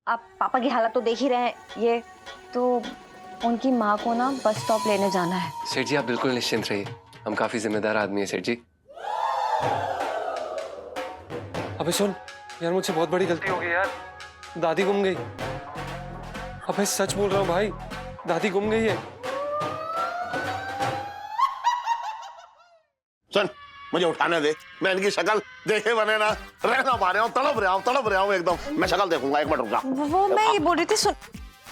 आप पापा की हालत तो देख ही रहे हैं। ये तो उनकी माँ को ना बस स्टॉप लेने जाना है। सेठ जी आप बिल्कुल निश्चिंत रहिए, हम काफी जिम्मेदार आदमी है सेठ जी। अबे सुन यार, मुझसे बहुत बड़ी गलती हो गई यार, दादी गुम गई। अबे सच बोल रहा हूँ भाई, दादी गुम गई है। सुन मुझे उठाने दे, मैं इनकी शक्ल देखे बने ना रह ना पा रहा हूँ, तड़प रहा हूँ एकदम। मैं शक्ल देखूंगा, एक मिनट रुक जा। वो मैं ये बोल रही थी, सुन।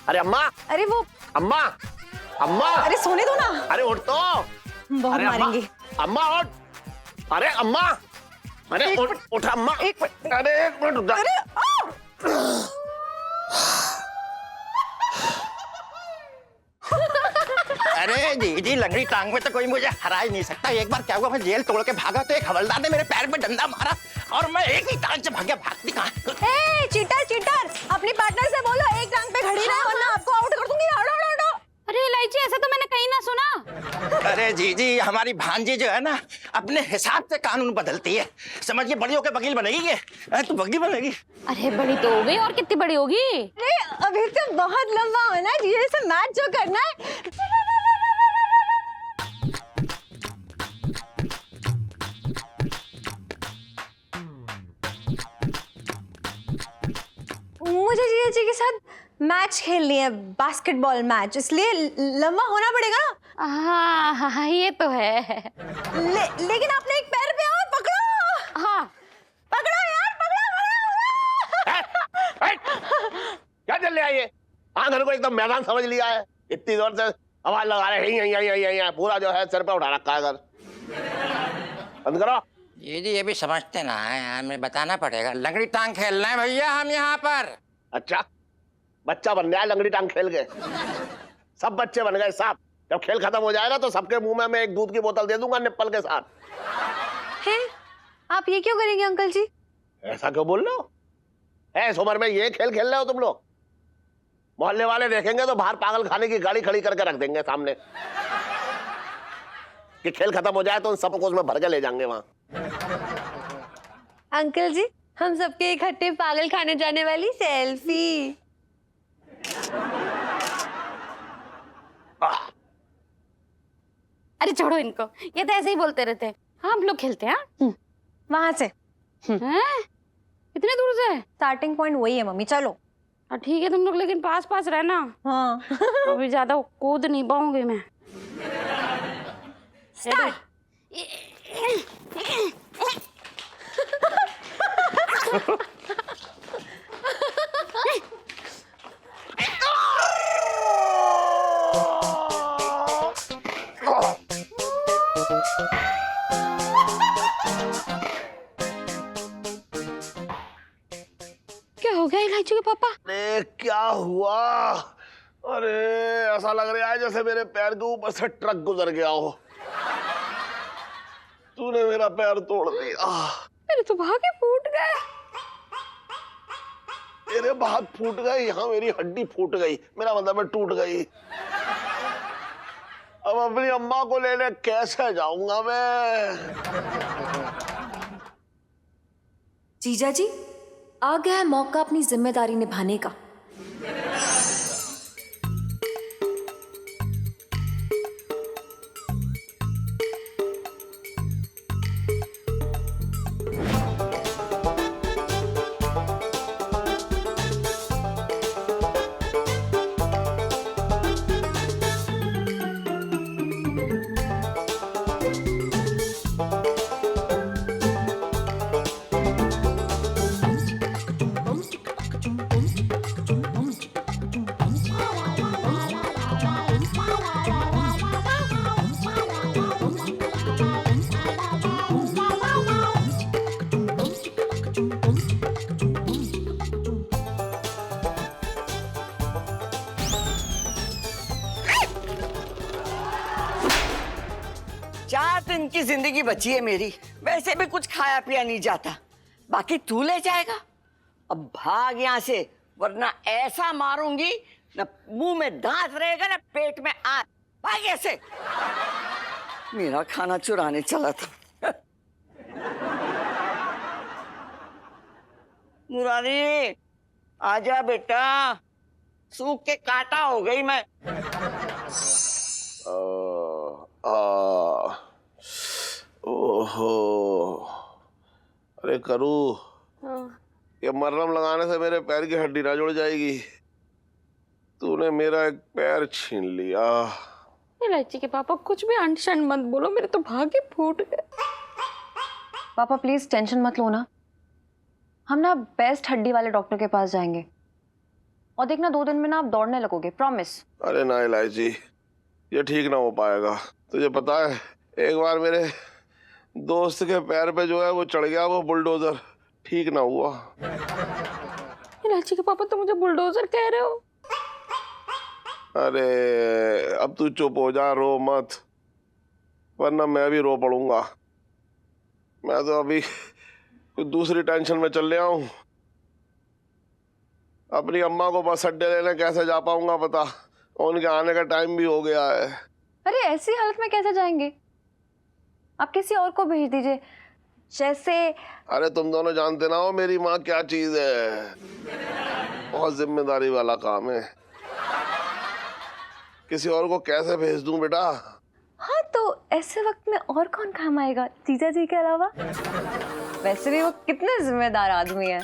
अरे अम्मा, अरे वो अम्मा, अम्मा, अरे सोने दो ना। अरे उठ तो। बहुत अरे मारेंगे। अम्मा उठ। अरे अम्मा, अरे उठ अम्मा। एक मिनट। अरे एक मिनट रुक जा। अरे अरे जी लंगड़ी टांग में तो कोई मुझे हरा ही नहीं सकता। एक बार क्या हुआ, मैं जेल तोड़ के भागा तो एक हवलदार ने मेरे पैर पे डंडा मारा और मैं एक ही टांग से भागा। भागती कहाँ? ए चीटर, अपनी पार्टनर से बोलो एक टांग पे खड़ी रहे वरना आपको आउट कर दूंगी। हटो। अरे इलायची, ऐसा तो मैंने कहीं ना सुना। अरे जी हमारी भांजी जो है ना अपने हिसाब से कानून बदलती है। समझिए बड़ी होकर वकील बनेगी ये, तू वकील बनेगी। अरे बड़ी तो हो गई, और कितनी बड़ी होगी? अरे अभी तो बहुत लंबा होना है, ये सब मैच जो करना है। मुझे जीजा जी के साथ मैच खेलनी है, बास्केटबॉल मैच, इसलिए लंबा होना पड़ेगा ना। हाँ, ये तो है। लेकिन आपने एक पैर पे और पकड़ो। हाँ पकड़ो यार, पकड़ो। क्या चल रहा है ये? आंगन को एकदम मैदान समझ लिया है, इतनी जोर से आवाज लगा रहे हैं, पूरा जो है सिर पे उठा रखा है घर। बंद करो। जी ये भी समझते ना है, हमें बताना पड़ेगा। लंगड़ी टांग खेलना है भैया हम यहाँ पर। अच्छा बच्चा बन गया लंगड़ी टांग खेल के? सब बच्चे बन गए साहब। जब खेल खत्म हो जाएगा तो सबके मुंह में मैं एक दूध की बोतल दे दूंगा निप्पल के साथ। हैं? आप ये क्यों करेंगे अंकल जी? ऐसा क्यों बोल रहे हो? इस उम्र में ये खेल खेल रहे हो तुम लोग? मोहल्ले वाले देखेंगे तो बाहर पागल खाने की गाड़ी खड़ी करके रख देंगे सामने कि खेल खत्म हो जाए तो उन सबको उसमें भर के ले जाएंगे वहां। अंकल जी, हम सबके इकट्ठे पागल खाने जाने वाली सेल्फी। अरे छोड़ो इनको, ये तो ऐसे ही बोलते रहते हैं। हाँ हम लोग खेलते हैं। वहां से हैं? इतने दूर से? स्टार्टिंग पॉइंट वही है मम्मी, चलो। ठीक है तुम लोग, लेकिन पास पास रहना। हाँ। अभी ज्यादा कूद नहीं पाऊंगी मैं। स्टार्ट। क्या हो गया इलायची के पापा? अरे क्या हुआ? अरे ऐसा लग रहा है जैसे मेरे पैर के ऊपर से ट्रक गुजर गया हो। तूने मेरा पैर तोड़ दिया। मेरे तो भागे फूट गए। तेरे भाग फूट गए, यहाँ मेरी हड्डी फूट गई, मेरा मतलब मैं टूट गई। अब अपनी अम्मा को लेने कैसे जाऊंगा मैं? जीजा जी, आ गया है मौका अपनी जिम्मेदारी निभाने का। दिन की जिंदगी बची है मेरी, वैसे भी कुछ खाया पिया नहीं जाता, बाकी तू ले जाएगा। अब भाग यहाँ से, वरना ऐसा मारूंगी न मुंह में दांत रहेगा न पेट में आग। भाग ऐसे। मेरा खाना चुराने चला था। मुरारी, आजा बेटा, सूख के कांटा हो गई मैं। ओहो, अरे करू, ये मरहम लगाने से मेरे पैर की हड्डी ना जुड़ जाएगी। तूने मेरा एक पैर छीन लिया। इलायची के पापा कुछ भी अनशन मत बोलो, मेरे तो भागे फूट गए। पापा प्लीज टेंशन मत लो ना, हम ना बेस्ट हड्डी वाले डॉक्टर के पास जाएंगे और देखना 2 दिन में ना आप दौड़ने लगोगे, प्रॉमिस। अरे ना इलायची, ये ठीक ना हो पाएगा। तुझे पता है एक बार मेरे दोस्त के पैर पे जो है वो चढ़ गया वो बुलडोजर, ठीक ना हुआ। इलायची के पापा तो मुझे बुलडोजर कह रहे हो। अरे अब तू चुप हो जा, रो मत, वरना मैं भी रो पड़ूंगा। मैं तो अभी कुछ दूसरी टेंशन में चल रहा हूँ। अपनी अम्मा को बस अड्डे लेने कैसे जा पाऊंगा पता, उनके आने का टाइम भी हो गया है। अरे ऐसी हालत में कैसे जाएंगे, आप किसी और को भेज दीजिए, जैसे। अरे तुम दोनों जानते ना हो मेरी माँ क्या चीज है, बहुत जिम्मेदारी वाला काम है। किसी और को कैसे भेज दूं बेटा? हाँ तो ऐसे वक्त में और कौन काम आएगा जीजा जी के अलावा? वैसे भी वो कितने जिम्मेदार आदमी है,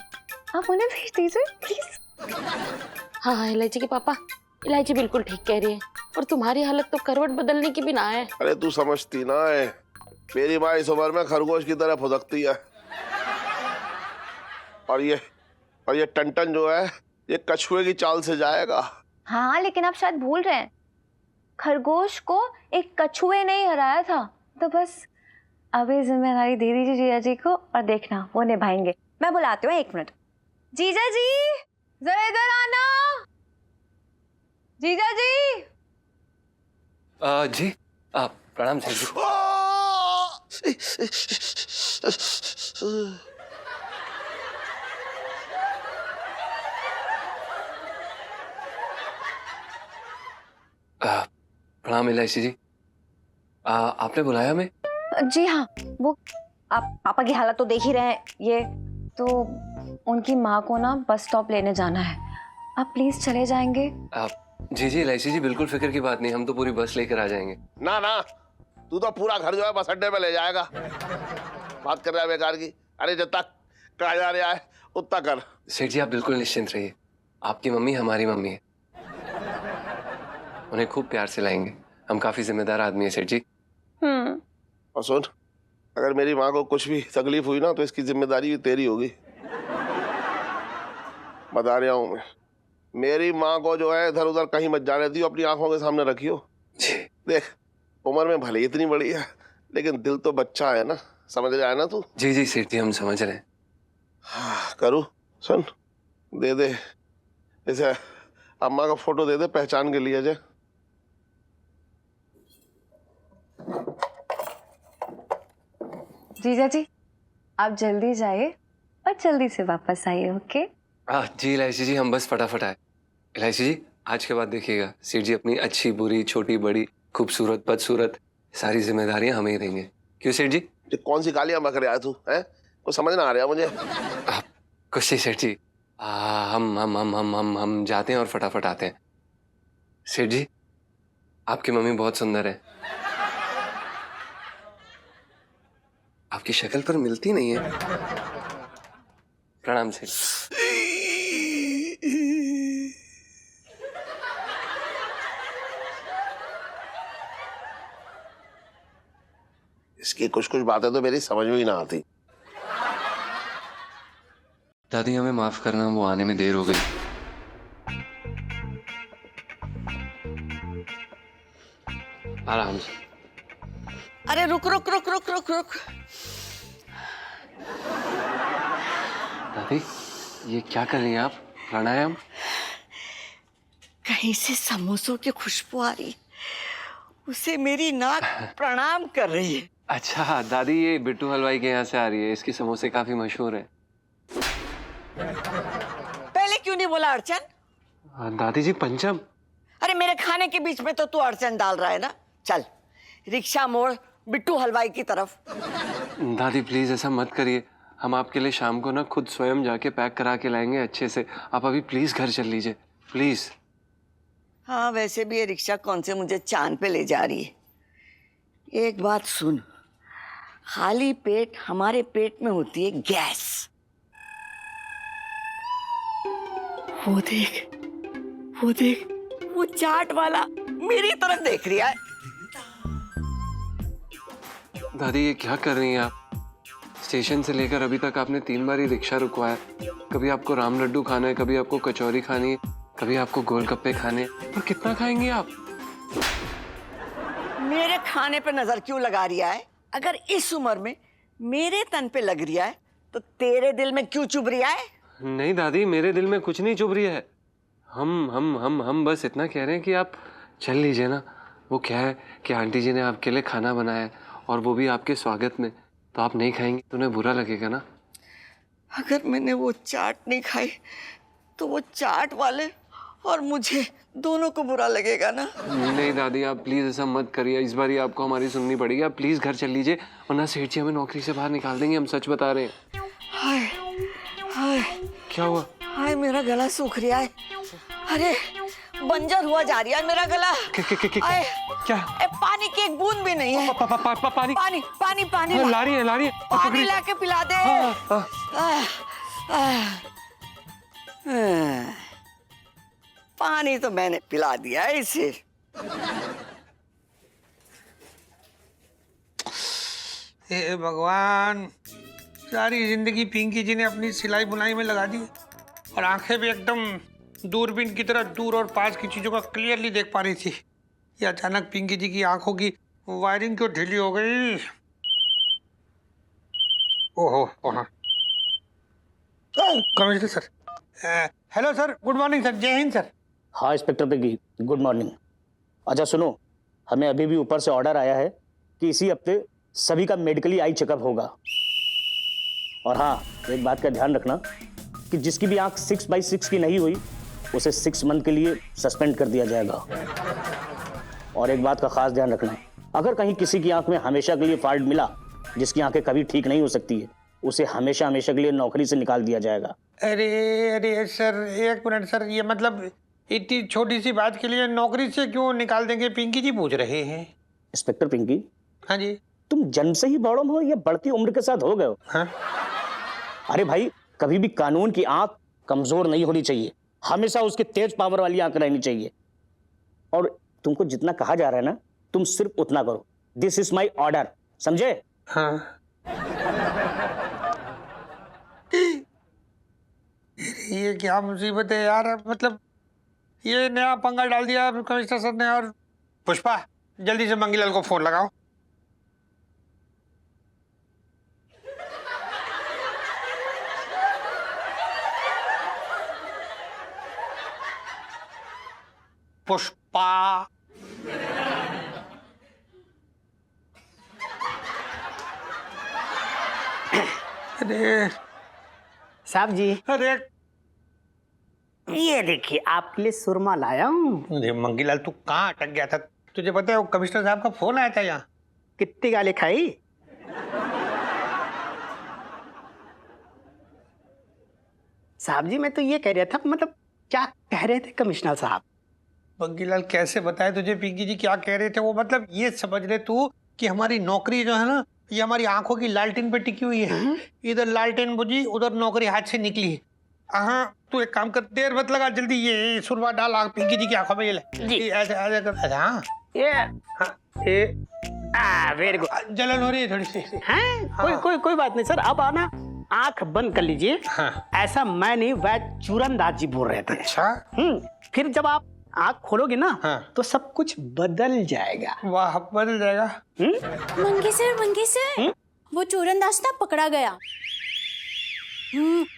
आप उन्हें भेज दीजिए प्लीज। हाँ इलायची के पापा, इलायची बिल्कुल ठीक कह रही है, और तुम्हारी हालत तो करवट बदलने की भी ना है। अरे तू समझती ना है, मेरी माँ इस उम्र में खरगोश की तरह फुदकती है, और ये टन जो है ये कछुए की चाल से जाएगा। हाँ लेकिन आप शायद भूल रहे हैं, खरगोश को एक कछुए ने ही हराया था, तो बस अभी जिम्मेदारी दे दीजिए जीजा जी को और देखना वो निभाएंगे। मैं बुलाती हूँ, 1 मिनट। जीजा जी जरा इधर आना। जीजा जी। जी प्रणाम सर जी। प्रणाम इलायची जी, आपने बुलाया हमें? जी हाँ, वो आप पापा की हालत तो देख ही रहे हैं, ये तो उनकी माँ को ना बस स्टॉप लेने जाना है, आप प्लीज चले जाएंगे? जी जी इलायची जी, बिल्कुल फिक्र की बात नहीं, हम तो पूरी बस लेकर आ जाएंगे। ना ना, तू तो पूरा घर जो है बस अड्डे पे ले जाएगा। बात कर रहा है बेकार की। अरे जब तक कहा जा रहा है उतना कर। सेठ जी आप बिल्कुल निश्चिंत रहिए, आपकी मम्मी हमारी मम्मी है, उन्हें खूब प्यार से लाएंगे, हम काफी जिम्मेदार आदमी है सेठ जी। और सुन, अगर मेरी माँ को कुछ भी तकलीफ हुई ना तो इसकी जिम्मेदारी भी तेरी होगी, बता रहा हूँ मैं। मेरी माँ को जो है इधर उधर कहीं मत जाने दियो, अपनी आंखों के सामने रखियो। देख उम्र में भले इतनी बड़ी है लेकिन दिल तो बच्चा है ना, समझ रहा है ना तू? जी जी सेठ जी हम समझ रहे हैं। हाँ, करूँ सुन, दे दे इसे, अम्मा का फोटो दे दे पहचान के लिए। जीजा जी आप जल्दी जाइए और जल्दी से वापस आइए, ओके? जी इलायची जी हम बस फटाफट आए। इलायची जी आज के बाद देखिएगा सेठ जी अपनी अच्छी बुरी छोटी बड़ी खूबसूरत बदसूरत सारी जिम्मेदारियां हमें ही देंगे, क्यों सेठ जी? ये कौन सी गालियां बक रहा है तू, हैं? कुछ समझ ना आ रहा मुझे। कुछ नहीं सेठ जी, हम जाते हैं और फटाफट आते हैं। सेठ जी आपकी मम्मी बहुत सुंदर है, आपकी शक्ल पर मिलती नहीं है। प्रणाम सेठ। इसकी कुछ कुछ बातें तो मेरी समझ में ही ना आती। दादी हमें माफ करना, वो आने में देर हो गई। आराम से। अरे रुक रुक रुक रुक रुक रुक। दादी ये क्या कर रही हैं आप? प्राणायाम? कहीं से समोसों की खुशबू आ रही, उसे मेरी नाक प्रणाम कर रही है। अच्छा दादी ये बिट्टू हलवाई के यहाँ से आ रही है, इसके समोसे काफी मशहूर है। पहले क्यों नहीं बोला अर्चन? दादी जी पंचम। अरे मेरे खाने के बीच में तो तू अर्चन डाल रहा है ना। चल रिक्शा मोड़ बिट्टू हलवाई की तरफ। दादी प्लीज ऐसा मत करिए, हम आपके लिए शाम को ना खुद स्वयं जाके पैक करा के लाएंगे अच्छे से। आप अभी प्लीज घर चल लीजिए प्लीज। हाँ, वैसे भी ये रिक्शा कौन से मुझे चांद पे ले जा रही है। एक बात सुन, खाली पेट हमारे पेट में होती है गैस। वो देख, वो देख, वो चाट वाला मेरी तरफ देख रहा है। दादी ये क्या कर रही हैं आप? स्टेशन से लेकर अभी तक आपने 3 बार ही रिक्शा रुकवाया। कभी आपको राम लड्डू खाना है, कभी आपको कचौरी खानी है, कभी आपको गोलगप्पे खाने हैं। और कितना खाएंगे आप? मेरे खाने पे नजर क्यों लगा रिया है? अगर इस उम्र में मेरे तन पे लग रिया है तो तेरे दिल में क्यों चुभ रिया है? नहीं दादी, मेरे दिल में कुछ नहीं चुभ रही है। हम बस इतना कह रहे हैं कि आप चल लीजिए ना। वो क्या है कि आंटी जी ने आपके लिए खाना बनाया है और वो भी आपके स्वागत में, तो आप नहीं खाएंगे तो उन्हें बुरा लगेगा ना। अगर मैंने वो चाट नहीं खाई तो वो चाट वाले और मुझे दोनों को बुरा लगेगा ना। नहीं दादी, आप प्लीज ऐसा मत करिए। इस बार ही आपको हमारी सुननी पड़ेगी। आप प्लीज घर चल लीजिए, वरना सेठ जी हमें नौकरी से बाहर निकाल देंगे। हम सच बता रहे हैं। हाय हाय, क्या हुआ? हाय मेरा गला सूख रहा है। अरे बंजर हुआ जा रहा है मेरा गला। हाय, क्या? पानी की एक बूंद भी नहीं है। पानी पानी पानी पानी ला रही है। पानी लाके पिला दे। पानी तो मैंने पिला दिया है इसे। हे भगवान, सारी जिंदगी पिंकी जी ने अपनी सिलाई बुनाई में लगा दी और आंखें भी एकदम दूरबीन की तरह दूर और पास की चीजों का क्लियरली देख पा रही थी। ये अचानक पिंकी जी की आंखों की वायरिंग क्यों ढीली हो गई? ओहो, commissioner sir. Hello sir, good morning sir. जय हिंद सर। हाँ इंस्पेक्टर पिंकी, गुड मॉर्निंग। अच्छा सुनो, हमें अभी भी ऊपर से ऑर्डर आया है कि इसी हफ्ते सभी का मेडिकली आई चेकअप होगा। और हाँ, एक बात का ध्यान रखना कि जिसकी भी आंख 6/6 की नहीं हुई उसे 6 मंथ के लिए सस्पेंड कर दिया जाएगा। और एक बात का खास ध्यान रखना, अगर कहीं किसी की आंख में हमेशा के लिए फॉल्ट मिला, जिसकी आंखें कभी ठीक नहीं हो सकती है, उसे हमेशा हमेशा के लिए नौकरी से निकाल दिया जाएगा। अरे सर, एक मिनट सर, ये मतलब इतनी छोटी सी बात के लिए नौकरी से क्यों निकाल देंगे? पिंकी जी पूछ रहे हैं। इंस्पेक्टर पिंकी, हाँ जी। तुम जन्म से ही बड़म हो या बढ़ती उम्र के साथ हो गए हो? हाँ? अरे भाई, कभी भी कानून की आंख कमजोर नहीं होनी चाहिए, हमेशा उसके तेज पावर वाली आंख रहनी चाहिए। और तुमको जितना कहा जा रहा है ना, तुम सिर्फ उतना करो। दिस इज माई ऑर्डर, समझे? हाँ। ये क्या मुसीबत है यार, मतलब ये नया पंगा डाल दिया कमिश्नर सर ने। और पुष्पा, जल्दी से मंगीलाल को फोन लगाओ। पुष्पा, अरे साहब जी, अरे ये देखिए आपके लिए सुरमा लाया हूँ। अरे मंगीलाल, तू कहाँ अटक गया था? तुझे पता है वो कमिश्नर साहब का फोन आया था यहाँ। कितनी गाली खाई? साहब जी, मैं तो ये कह रहा था, मतलब क्या कह रहे थे कमिश्नर साहब? मंगीलाल, कैसे बताए तुझे पिंकी जी क्या कह रहे थे? वो मतलब ये समझ ले तू कि हमारी नौकरी जो है ना, ये हमारी आंखों की लालटेन पे टिकी हुई है। इधर लालटेन बुझी, उधर नौकरी हाथ से निकली। हाँ, तू एक काम कर, देर मत लगा, जल्दी ये सुरवा डाल आग पिंकी जी की आंखों में। ये ले, ऐसे ऐसे कर। अच्छा, हाँ ये ये वेरी गुड। जलन हो रही है थोड़ी सी। हैं? कोई बात नहीं सर। अब आना, आंख बंद कर लीजिए। हाँ। ऐसा मैं नहीं, वह चूरनदास जी बोल रहे थे। अच्छा। फिर जब आप आंख खोलोगे ना, हाँ। तो सब कुछ बदल जाएगा। वाह, बदल जाएगा। मंगी सर, वो चूरनदास ना पकड़ा गया।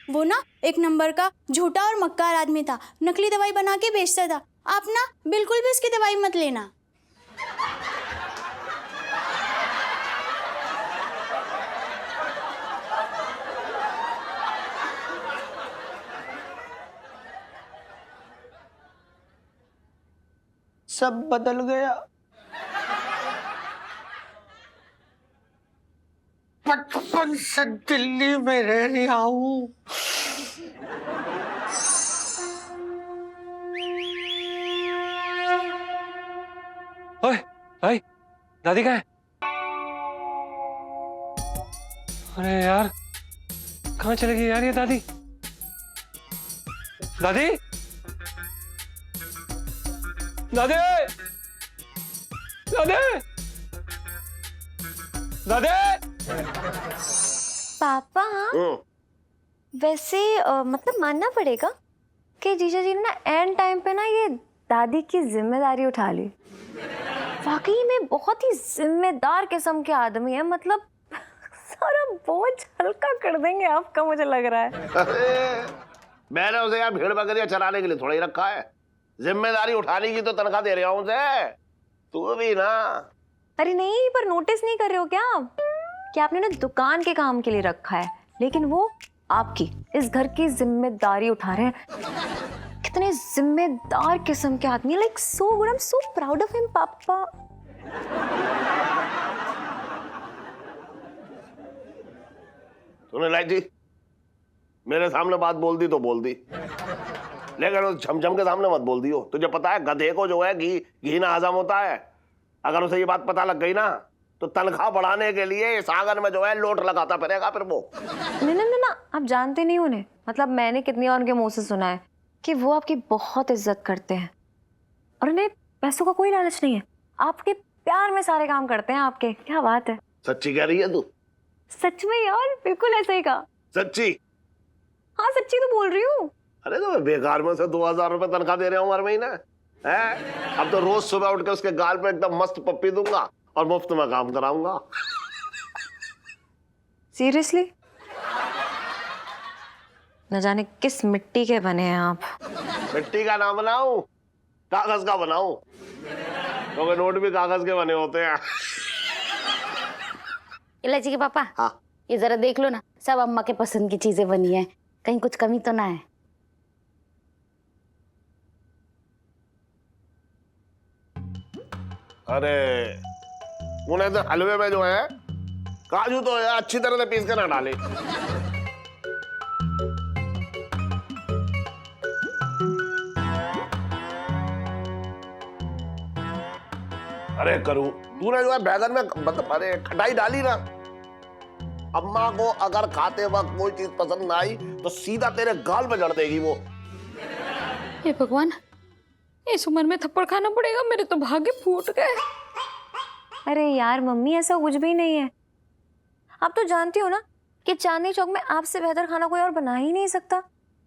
वो ना एक नंबर का झूठा और मक्कार आदमी था, नकली दवाई बना के बेचता था। आप ना बिल्कुल भी उसकी दवाई मत लेना। सब बदल गया। पुष्पा, कौन सा दिल्ली में रह रहा हूँ। ओए भाई, दादी कहाँ है? अरे यार, कहाँ चली गई यार ये दादी? दादी, दादी, दादी, दादी। पापा वैसे मतलब मानना पड़ेगा कि जीजा जी ने ना एंड टाइम पे ना ये दादी की जिम्मेदारी उठा ली। वाकई में बहुत ही जिम्मेदार किस्म के आदमी है, मतलब सारा बोझ हल्का कर देंगे आपका, मुझे लग रहा है। अरे मैंने उसे यार भेड़ बकरियां चराने के लिए थोड़ा ही रखा है, जिम्मेदारी उठाने की तो तनख्वाह दे रहा हूं उसे। तू भी ना। अरे नहीं, पर नोटिस नहीं कर रहे हो क्या आप कि आपने ना दुकान के काम के लिए रखा है, लेकिन वो आपकी इस घर की जिम्मेदारी उठा रहे हैं। कितने जिम्मेदार किस्म के आदमी, like so good, I am so proud of him पापा। तूने लाइटी मेरे सामने बात बोल दी तो बोल दी, लेकिन उस झमझम के सामने मत बोल दियो। तुझे पता है गधे को जो है घी ना हजम होता है। अगर उसे ये बात पता लग गई ना तो तनख्वाह बढ़ाने के लिए इस आंगन में जो है लोट लगाता फिरेगा फिर वो। नहीं नहीं ना, आप जानते नहीं उन्हें, मतलब मैंने कितनी बार उनके मुंह से सुना है कि वो आपकी बहुत इज्जत करते हैं और उन्हें पैसों का कोई लालच नहीं है। आपके प्यार में सारे काम करते हैं आपके। क्या बात है। सच्ची कह रही है तू? सच में यार, बिल्कुल ऐसे ही कहा। सच्ची? हाँ सच्ची तो बोल रही हूँ। अरे तो मैं बेकार में से 2000 रुपए तनख्वाह दे रहा हूँ हर महीने है। अब तो रोज सुबह उठ के उसके गाल पे एकदम मस्त पप्पी दूंगा और मुफ्त में काम कराऊंगा। सीरियसली? न जाने किस मिट्टी के बने हैं आप। मिट्टी का ना बनाऊं, कागज का बनाऊं, क्योंकि नोट भी कागज के बने होते हैं। इलायची के पापा, हाँ ये जरा देख लो ना, सब अम्मा के पसंद की चीजें बनी है, कहीं कुछ कमी तो ना है। अरे उन्हें तो हलवे में जो है काजू तो अच्छी तरह से पीस के ना डाले। अरे करूं, तूने जो है बैगन में मतलब अरे खटाई डाली ना, अम्मा को अगर खाते वक्त कोई चीज पसंद ना आई तो सीधा तेरे गाल पे जड़ देगी वो। हे भगवान, इस उम्र में थप्पड़ खाना पड़ेगा, मेरे तो भाग्य फूट गए। अरे यार मम्मी, ऐसा कुछ भी नहीं है। आप तो जानती हो ना कि चांदनी चौक में आपसे बेहतर खाना कोई और बना ही नहीं सकता,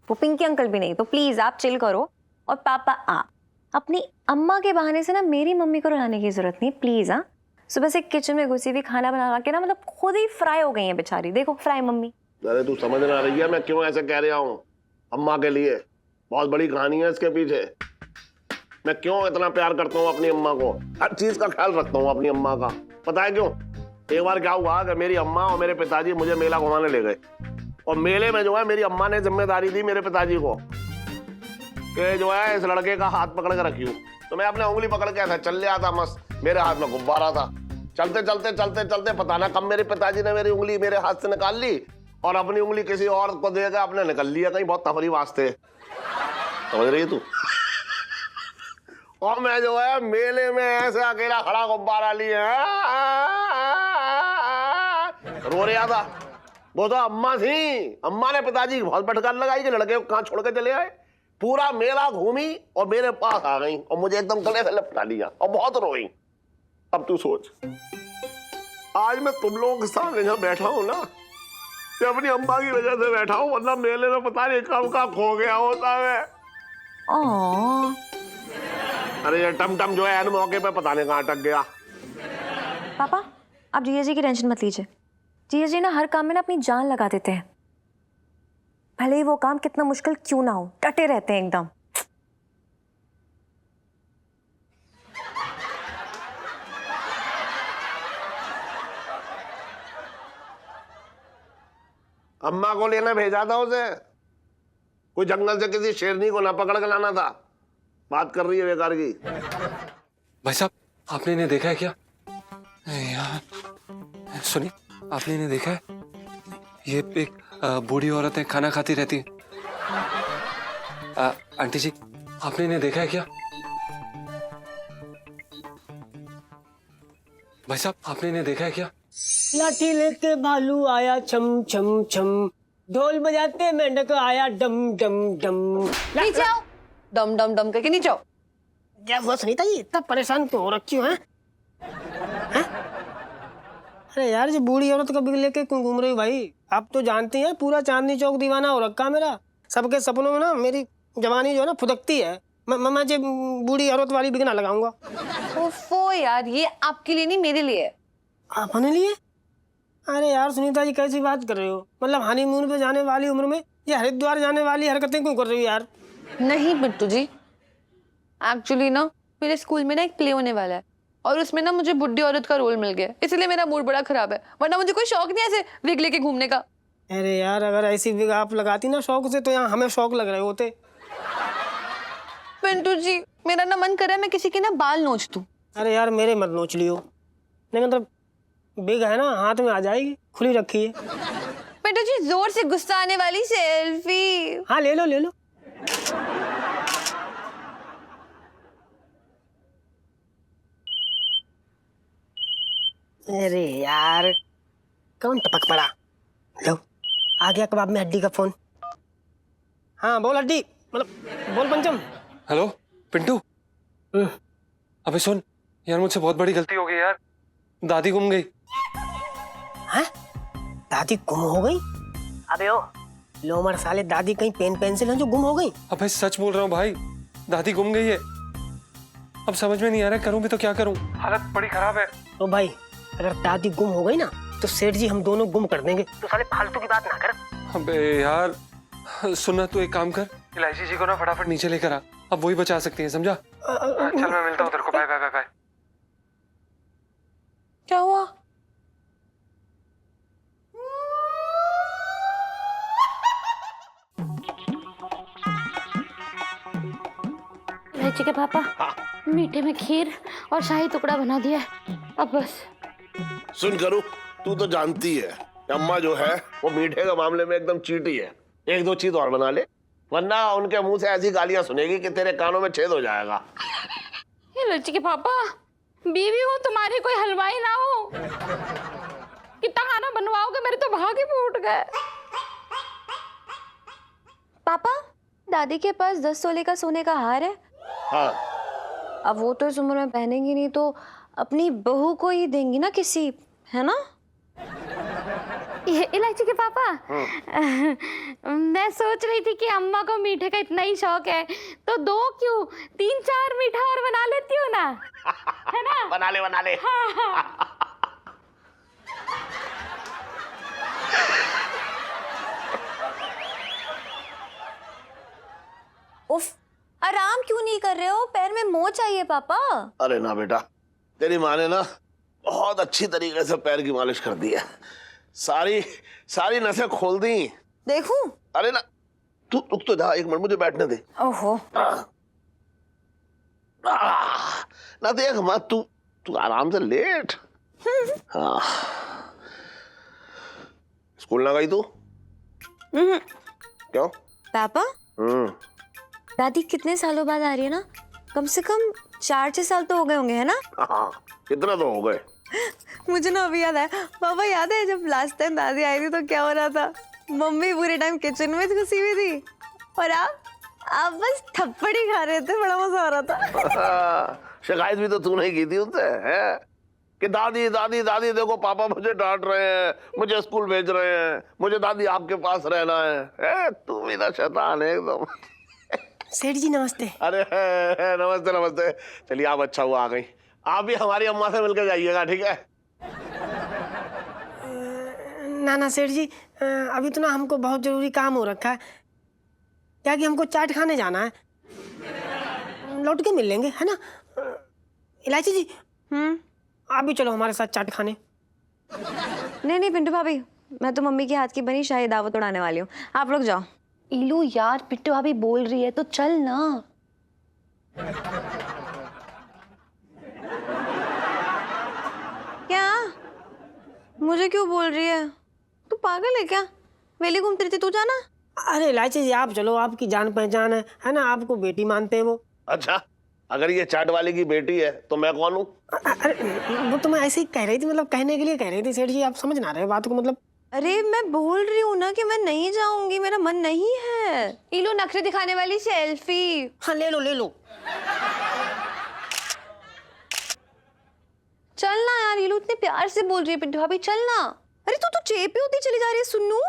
वो पिंकी अंकल भी नहीं। तो प्लीज आप चिल करो। और पापा आप अपनी अम्मा के बहाने से ना मेरी मम्मी को रुलाने की जरूरत नहीं, प्लीज। हाँ, सुबह से किचन में घुसी हुई खाना बना के ना मतलब खुद ही फ्राई हो गई है बेचारी। देखो फ्राई मम्मी। अरे तू समझ ना रही है मैं क्यों ऐसे कह रहा हूँ? अम्मा के लिए बहुत बड़ी कहानी है इसके पीछे। मैं क्यों इतना प्यार करता हूँ अपनी अम्मा को, हर चीज का ख्याल रखता हूँ अपनी अम्मा का। पता है क्यों? एक बार क्या हुआ कि मेरी अम्मा और मेरे पिताजी मुझे मेला घुमाने ले गए, और मेले में जो है मेरी अम्मा ने जिम्मेदारी दी मेरे पिताजी को कि जो है इस लड़के का हाथ पकड़ के रखियो। तो मैं अपने उंगली पकड़ के ऐसा चल लिया था मस्त, मेरे हाथ में गुब्बारा था। चलते चलते चलते चलते पता ना कब मेरे पिताजी ने मेरी उंगली मेरे हाथ से निकाल ली और अपनी उंगली किसी और को देकर अपने निकल लिया कहीं बहुत तफरी वास्ते। समझ रही है तू? और मैं जो है मेले में ऐसे अकेला खड़ा गुब्बारा लिए रो रहा था। वो तो अम्मा थी, अम्मा ने पिताजी की बहुत फटकार लगाई कि लड़के को कहाँ छोड़ के चले आए। पूरा मेला घूमी और मेरे पास आ गई और मुझे एकदम गले से लपटा लिया और बहुत रोई। अब तू सोच, आज मैं तुम लोगों के सामने जहाँ बैठा हूँ ना, ये अपनी अम्मा की वजह से बैठा हूँ, वरना मेले में पता नहीं कब का खो गया होता है। अरे ये टमटम जो है हर मौके पे पता नहीं कहाँ अटक गया। पापा आप जीजा जी की टेंशन मत लीजिए। जीजा जी ना हर काम में ना अपनी जान लगा देते हैं, भले ही वो काम कितना मुश्किल क्यों ना हो, डटे रहते हैं एकदम। अम्मा को लेने भेजा था उसे, कोई जंगल से किसी शेरनी को ना पकड़ के लाना था। बात कर रही है बेकार की। भाई साहब, आपने इन्हें देखा है क्या? यार सुनिए, आपने इन्हें देखा है? ये एक बूढ़ी औरतें खाना खाती रहती हैं। आंटी जी, आपने इन्हें देखा है क्या? भाई साहब, आपने इन्हें देखा है क्या? लाठी लेके भालू आया छम छम छम, ढोल बजाते मेंढक आया डम डम डम। नीचे आओ, डम डम डम करके नीचे आओ। क्या हुआ सुनीता जी, इतना परेशान क्यों हो रखी हो? हैं? अरे यार, जो बूढ़ी औरत को बिग लेके क्यों घूम रही हो भाई? आप तो जानती हैं पूरा चांदनी चौक दीवाना हो रखा मेरा। सबके सपनों में ना मेरी जवानी जो है ना फुदकती है। मैं जो बूढ़ी औरत वाली बिगना लगाऊंगा। ओफो यार, ये आपके लिए नहीं मेरे लिए है। अपने लिए? अरे यार सुनीता जी, कैसी बात कर रहे हो? मतलब हनीमून पे जाने वाली उम्र में ये हरिद्वार जाने वाली हरकतें क्यों कर रही हो यार? नहीं बिट्टू जी, एक्चुअली ना मेरे स्कूल में ना एक प्ले होने वाला है और उसमें ना मुझे बुढ़ी औरत का रोल मिल गया, इसलिए मेरा मूड बड़ा खराब है। वरना मुझे कोई शौक नहीं ऐसे विग लेके घूमने का। अरे यार, अगर ऐसी विग आप लगाती ना शौक से, तो यहाँ हमें शौक लग रहे होते। पिंटू जी, मेरा ना मन कर रहा है मैं किसी के ना बाल नोच दूं। अरे यार, मेरे मत नोच लियो। नहीं मतलब बिग है ना, हाथ में आ जाएगी, खुली रखी है। पिंटू जी, जोर से गुस्सा आने वाली सेल्फी। हाँ ले लो ले लो। अरे यार, कौन टपक पड़ा? लो, आ गया कबाब में हड्डी का फोन। हाँ बोल हड्डी, मतलब बोल पंचम। हेलो पिंटू। अबे सुन यार, मुझसे बहुत बड़ी गलती हो गई यार। दादी गुम गई। हैं? दादी गुम हो गई? अबे ओ लोमड़ साले, दादी कहीं पेन पेंसिल है जो गुम हो गई? अबे सच बोल रहा हूँ भाई, दादी गुम गई है। अब समझ में नहीं आ रहा करूँ भी तो क्या करूँ, हालत बड़ी खराब है। तो भाई, अगर दादी गुम हो गई ना तो सेठ जी हम दोनों गुम कर देंगे। तो साले फालतू की बात ना कर। अबे यार सुनना, तू एक काम कर, इलायची जी को ना फटाफट नीचे लेकर आ, अब वही बचा सकती है, समझा? चल मैं मिलता हूँ तेरे को, बाय बाय बाय बाय। क्या हुआ? इलायची के पापा, मीठे में खीर और शाही टुकड़ा बना दिया है, अब बस। सुन करू, तू तो जानती है अम्मा जो है वो मीठे का मामले में एकदम चीटी है। एक दो चीज और बना ले, वरना उनके मुंह से ऐसी गालियां सुनेगी कि तेरे कानों में छेद हो जाएगा। इलायची के पापा, बीवी हो तुम्हारी, कोई हलवाई ना हो। कितना खाना बनवाओगे, मेरे तो भाग ही फूट गए। पापा, दादी के पास 10 तोले का सोने का हार है। हाँ। अब वो तो इस उम्र में पहनेंगी नहीं, तो अपनी बहू को ही देंगी ना किसी, है ना? इलायची के पापा, मैं सोच रही थी कि अम्मा को मीठे का इतना ही शौक है, तो 2 क्यों 3-4 मीठा और बना लेती हूँ ना, है ना? बना ले बना ले। उफ, आराम क्यों नहीं कर रहे हो? पैर में मोच आई है पापा। अरे ना बेटा, तेरी माँ ने ना बहुत अच्छी तरीके से पैर की मालिश कर दी है, सारी नसें खोल दी। देखूं? अरे ना, तू रुक तो जा, एक मिनट मुझे बैठने दे। ओहो। ना देख मत, तू आराम से लेट। हाँ। स्कूल ना गई तू? क्यों? पापा, दादी कितने सालों बाद आ रही है ना? कम से कम 4-6 साल तो हो गए होंगे, है ना? हाँ, कितना तो हो गए। मुझे ना अभी याद है, पापा याद है जब लास्ट टाइम दादी आई थी तो क्या हो रहा था? मम्मी पूरे टाइम किचन में घुसी हुई थी और आप बस थप्पड़ ही खा रहे थे, बड़ा मजा आ रहा था। शिकायत भी तो तूने की थी उनसे, है कि दादी दादी दादी देखो पापा मुझे डांट रहे हैं, मुझे स्कूल भेज रहे हैं, मुझे दादी आपके पास रहना है। तू भी ना शैतान है एकदम। सेठ जी नमस्ते। अरे नमस्ते नमस्ते। चलिए आप अच्छा हुआ आ गई, आप भी हमारी अम्मा से मिलकर जाइएगा, ठीक है? ना सेठ जी, अभी तो ना हमको बहुत जरूरी काम हो रखा है, क्या कि हमको चाट खाने जाना है, लौट के मिल लेंगे, है ना? इलायची जी, आप भी चलो हमारे साथ चाट खाने। नहीं पिंटू भाभी, मैं तो मम्मी के हाथ की बनी शाही दावत उड़ाने वाली हूँ, आप लोग जाओ। इलू यार, पिंटू भाभी बोल रही है तो चल ना। क्या? मुझे क्यों बोल रही है? तू पागल है क्या? वेली घूमती रहती, तू जाना। अरे इलायची जी आप चलो, आपकी जान पहचान है ना, आपको बेटी मानते हैं वो। अच्छा, अगर ये चाट वाले की बेटी है तो मैं कौन हूँ? अरे वो तो मैं ऐसे ही कह रही थी, मतलब कहने के लिए कह रही थी सेठ जी, आप समझ ना रहे बात को मतलब। अरे मैं बोल रही हूँ ना कि मैं नहीं जाऊंगी, मेरा मन नहीं है। ये लो नखरे दिखाने वाली सेल्फी। हाँ ले लो ले लो। चलना यार, ये लो इतने प्यार से बोल रही है पिंटू भाभी, चलना। अरे तू तो चेपी होती चली जा रही है सुन्नू,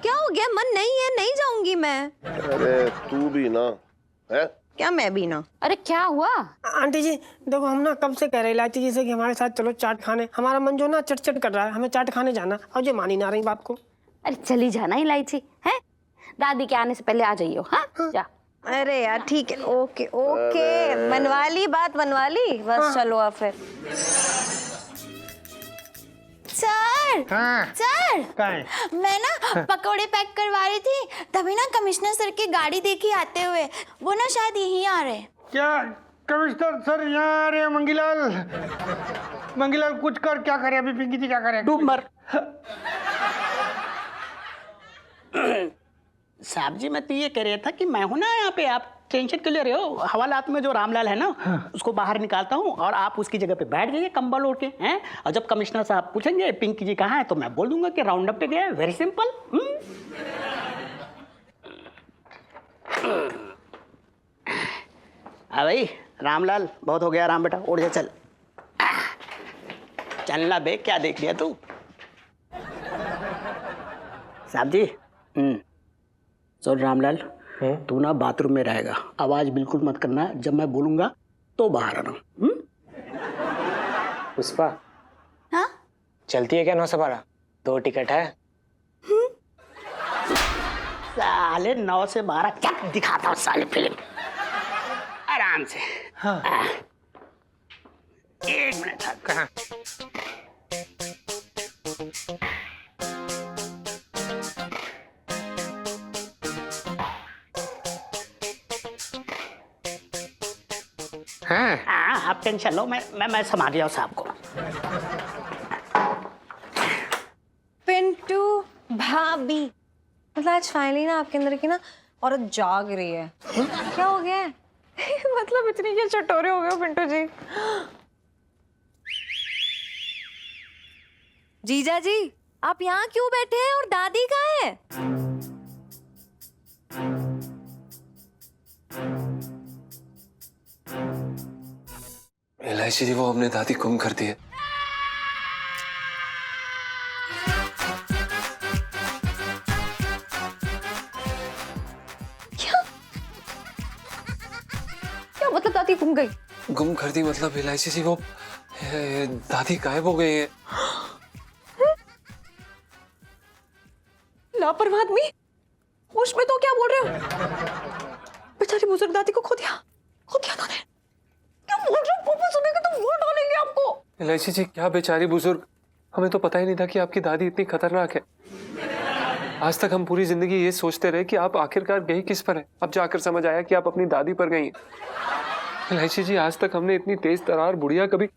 क्या हो गया? मन नहीं है, नहीं जाऊंगी मैं। अरे तू भी ना है? क्या मैं भी ना? अरे क्या हुआ? आंटी जी देखो, हम ना कब से कह रहे इलायची जी से कि हमारे साथ चलो चाट खाने, हमारा मन जो ना चट कर रहा है, हमें चाट खाने जाना, और जो मान ही ना रही बात को। अरे चली जाना इलायची, है दादी के आने से पहले आ जाइयो। हाँ जा। अरे यार ठीक है, ओके ओके, मनवा ली बात, मनवा ली बस। चलो अब फिर। सर हाँ सर, क्या है? मैं ना पकौड़े पैक करवा रही थी, तभी ना कमिश्नर सर की गाड़ी देखी आते हुए, वो ना शायद यहीं आ रहे। क्या कमिश्नर सर यहाँ आ रहे हैं? मंगीलाल, मंगीलाल कुछ कर, क्या करे अभी? पिंकी जी क्या करे? डूब मर। साहब जी मैं तो ये कह रहा था कि मैं हूं ना यहाँ पे, आप टेंशन क्यों ले रहे हो? हवालात में जो रामलाल है ना, उसको बाहर निकालता हूँ और आप उसकी जगह पे बैठ जाइए कंबल ओढ़ के, हैं? और जब कमिश्नर साहब पूछेंगे पिंकी जी कहाँ है, तो मैं बोल दूंगा कि राउंड अप पे गया है। Very simple. हाँ भाई रामलाल, बहुत हो गया आराम बेटा, उठ जा चल। चलना बे, क्या देख लिया तू? साहब जी सर रामलाल, तू ना बाथरूम में रहेगा, आवाज बिल्कुल मत करना, जब मैं बोलूंगा तो बाहर आना। पुष्पा, हाँ चलती है क्या 912? 2 टिकट है। साले 9 से 12 क्या दिखाता हूँ साले फिल्म, आराम से। हाँ। 1 मिनट कहाँ? हाँ आप टेंशन लो, मैं संभाल रहा हूँ साहब को। पिंटू भाभी, मतलब आज फाइनली ना आपके अंदर की ना औरत जाग रही है। क्या हो गया है? मतलब इतनी क्या चटोरे हो गए हो पिंटू जी? जीजा जी आप यहाँ क्यों बैठे हैं और दादी कहाँ है? इलायची जी वो हमने दादी गुम कर दी है। क्या मतलब दादी गुम गई? गुम कर दी मतलब इलायची जी वो दादी गायब हो गई है। लापरवाह आदमी, होश में तो क्या बोल रहे हो? बेचारी बुजुर्ग दादी को खो दिया उन्होंने। क्या बोल रहे हो? पापा सुनेंगे तो वोट डालेंगे आपको। इलायची जी क्या बेचारी बुजुर्ग, हमें तो पता ही नहीं था कि आपकी दादी इतनी खतरनाक है। आज तक हम पूरी जिंदगी ये सोचते रहे कि आप आखिरकार गई किस पर है, अब जाकर समझ आया कि आप अपनी दादी पर गई हैं। इलायची जी आज तक हमने इतनी तेज तरार बुढ़िया कभी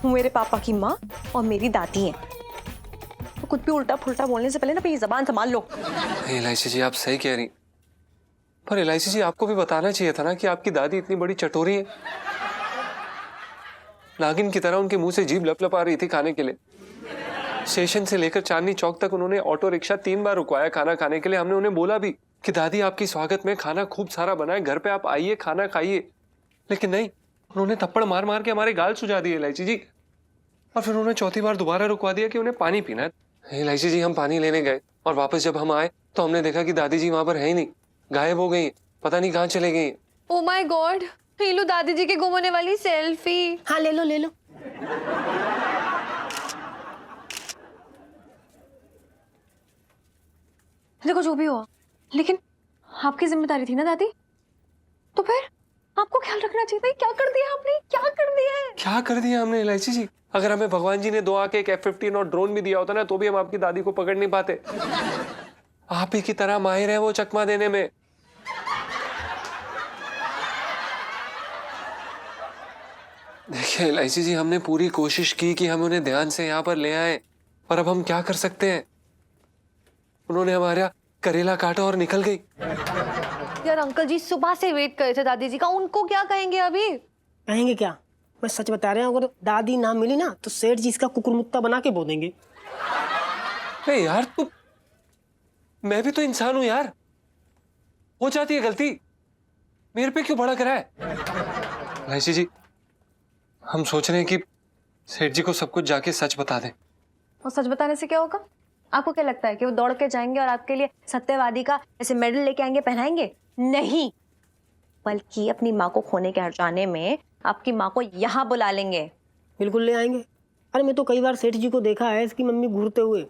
मेरे पापा की माँ और मेरी दादी हैं। तो कुछ भी उल्टा फुल्टा बोलने से पहले ना अपनी जबान संभाल लो। इलायची जी आप सही कह रही, पर इलायची जी आपको भी बताना चाहिए था ना कि आपकी दादी इतनी बड़ी चटोरी है। नागिन की तरह उनके मुंह से जीभ लपलपा रही थी खाने के लिए। स्टेशन से लेकर चांदनी चौक तक उन्होंने ऑटो रिक्शा 3 बार रुकवाया खाना खाने के लिए। हमने उन्हें बोला भी कि दादी आपकी स्वागत में खाना खूब सारा बना है, घर पे आप आइए खाना खाइए, लेकिन नहीं, उन्होंने थप्पड़ मार मार के हमारे गाल सुझा दिए इलायची जी। और फिर उन्होंने चौथी बार दोबारा रुकवा दिया कि उन्हें पानी पीना है। इलायची जी हम पानी लेने गए और वापस जब हम आए तो हमने देखा कि दादी जी वहां पर है ही नहीं, गायब हो गई, पता नहीं कहाँ चले गई। ओ माय गॉड, ये लो दादी जी के गुम होने वाली सेल्फी। हाँ ले लो ले लो। देखो जो भी हुआ, लेकिन आपकी जिम्मेदारी थी ना दादी, तो फिर आपको ख्याल रखना चाहिए था। क्या कर दिया आपने, क्या कर दिया है? क्या कर दिया हमने इलायची जी? अगर हमें भगवान जी ने 2 आंखें, एक F-15 और ड्रोन भी दिया होता ना, तो भी हम आपकी दादी को पकड़ नहीं पाते। आप ही की तरह माहिर है वो चकमा देने में। देखिए इलायची जी, हमने पूरी कोशिश की कि हम उन्हें ध्यान से यहाँ पर ले आए, पर अब हम क्या कर सकते हैं? उन्होंने हमारा करेला काटा और निकल गई। यार अंकल जी सुबह से वेट कर रहे थे दादी जी का, उनको क्या कहेंगे अभी? कहेंगे क्या? मैं सच बता रहा हूँ, अगर दादी ना मिली ना तो सेठ जी इसका कुकुरमुत्ता बना के बो देंगे। अरे यार तू, मैं भी तो इंसान हूं यार, हो जाती है गलती, मेरे पे क्यों बड़ा करा है? इलायची जी, हम सोच रहे हैं कि सेठ जी को सब कुछ जाके सच बता दें। और सच बताने से क्या होगा? आपको क्या लगता है कि वो दौड़ के जाएंगे और आपके लिए सत्यवादी का ऐसे मेडल लेके आएंगे, पहनाएंगे? नहीं, बल्कि अपनी माँ को खोने के हर्जाने में आपकी माँ को यहाँ बुला लेंगे। बिल्कुल ले आएंगे। अरे मैं तो कई बार सेठ जी को देखा है इसकी मम्मी घूरते हुए।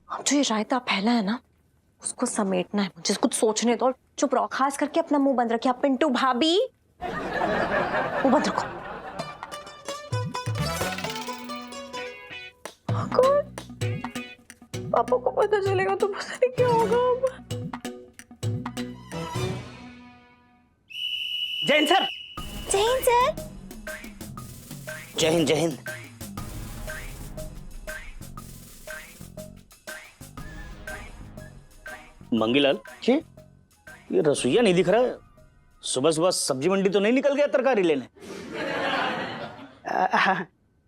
अब जो ये रायता फैला है ना, उसको समेटना है मुझे, कुछ सोचने दो। चुप रहो, खास करके अपना मुंह बंद रखिए। आप पिंटू भाभी, मुंह बंद रखो। पापा को पता चलेगा तो पता नहीं क्या होगा अब। जय हिंद सर। जय हिंद सर। जय हिंद, जय हिंद। मंगीलाल जी, ये रसोईया नहीं दिख रहा है। सुबह सुबह सब्जी मंडी तो नहीं निकल गया तरकारी लेने?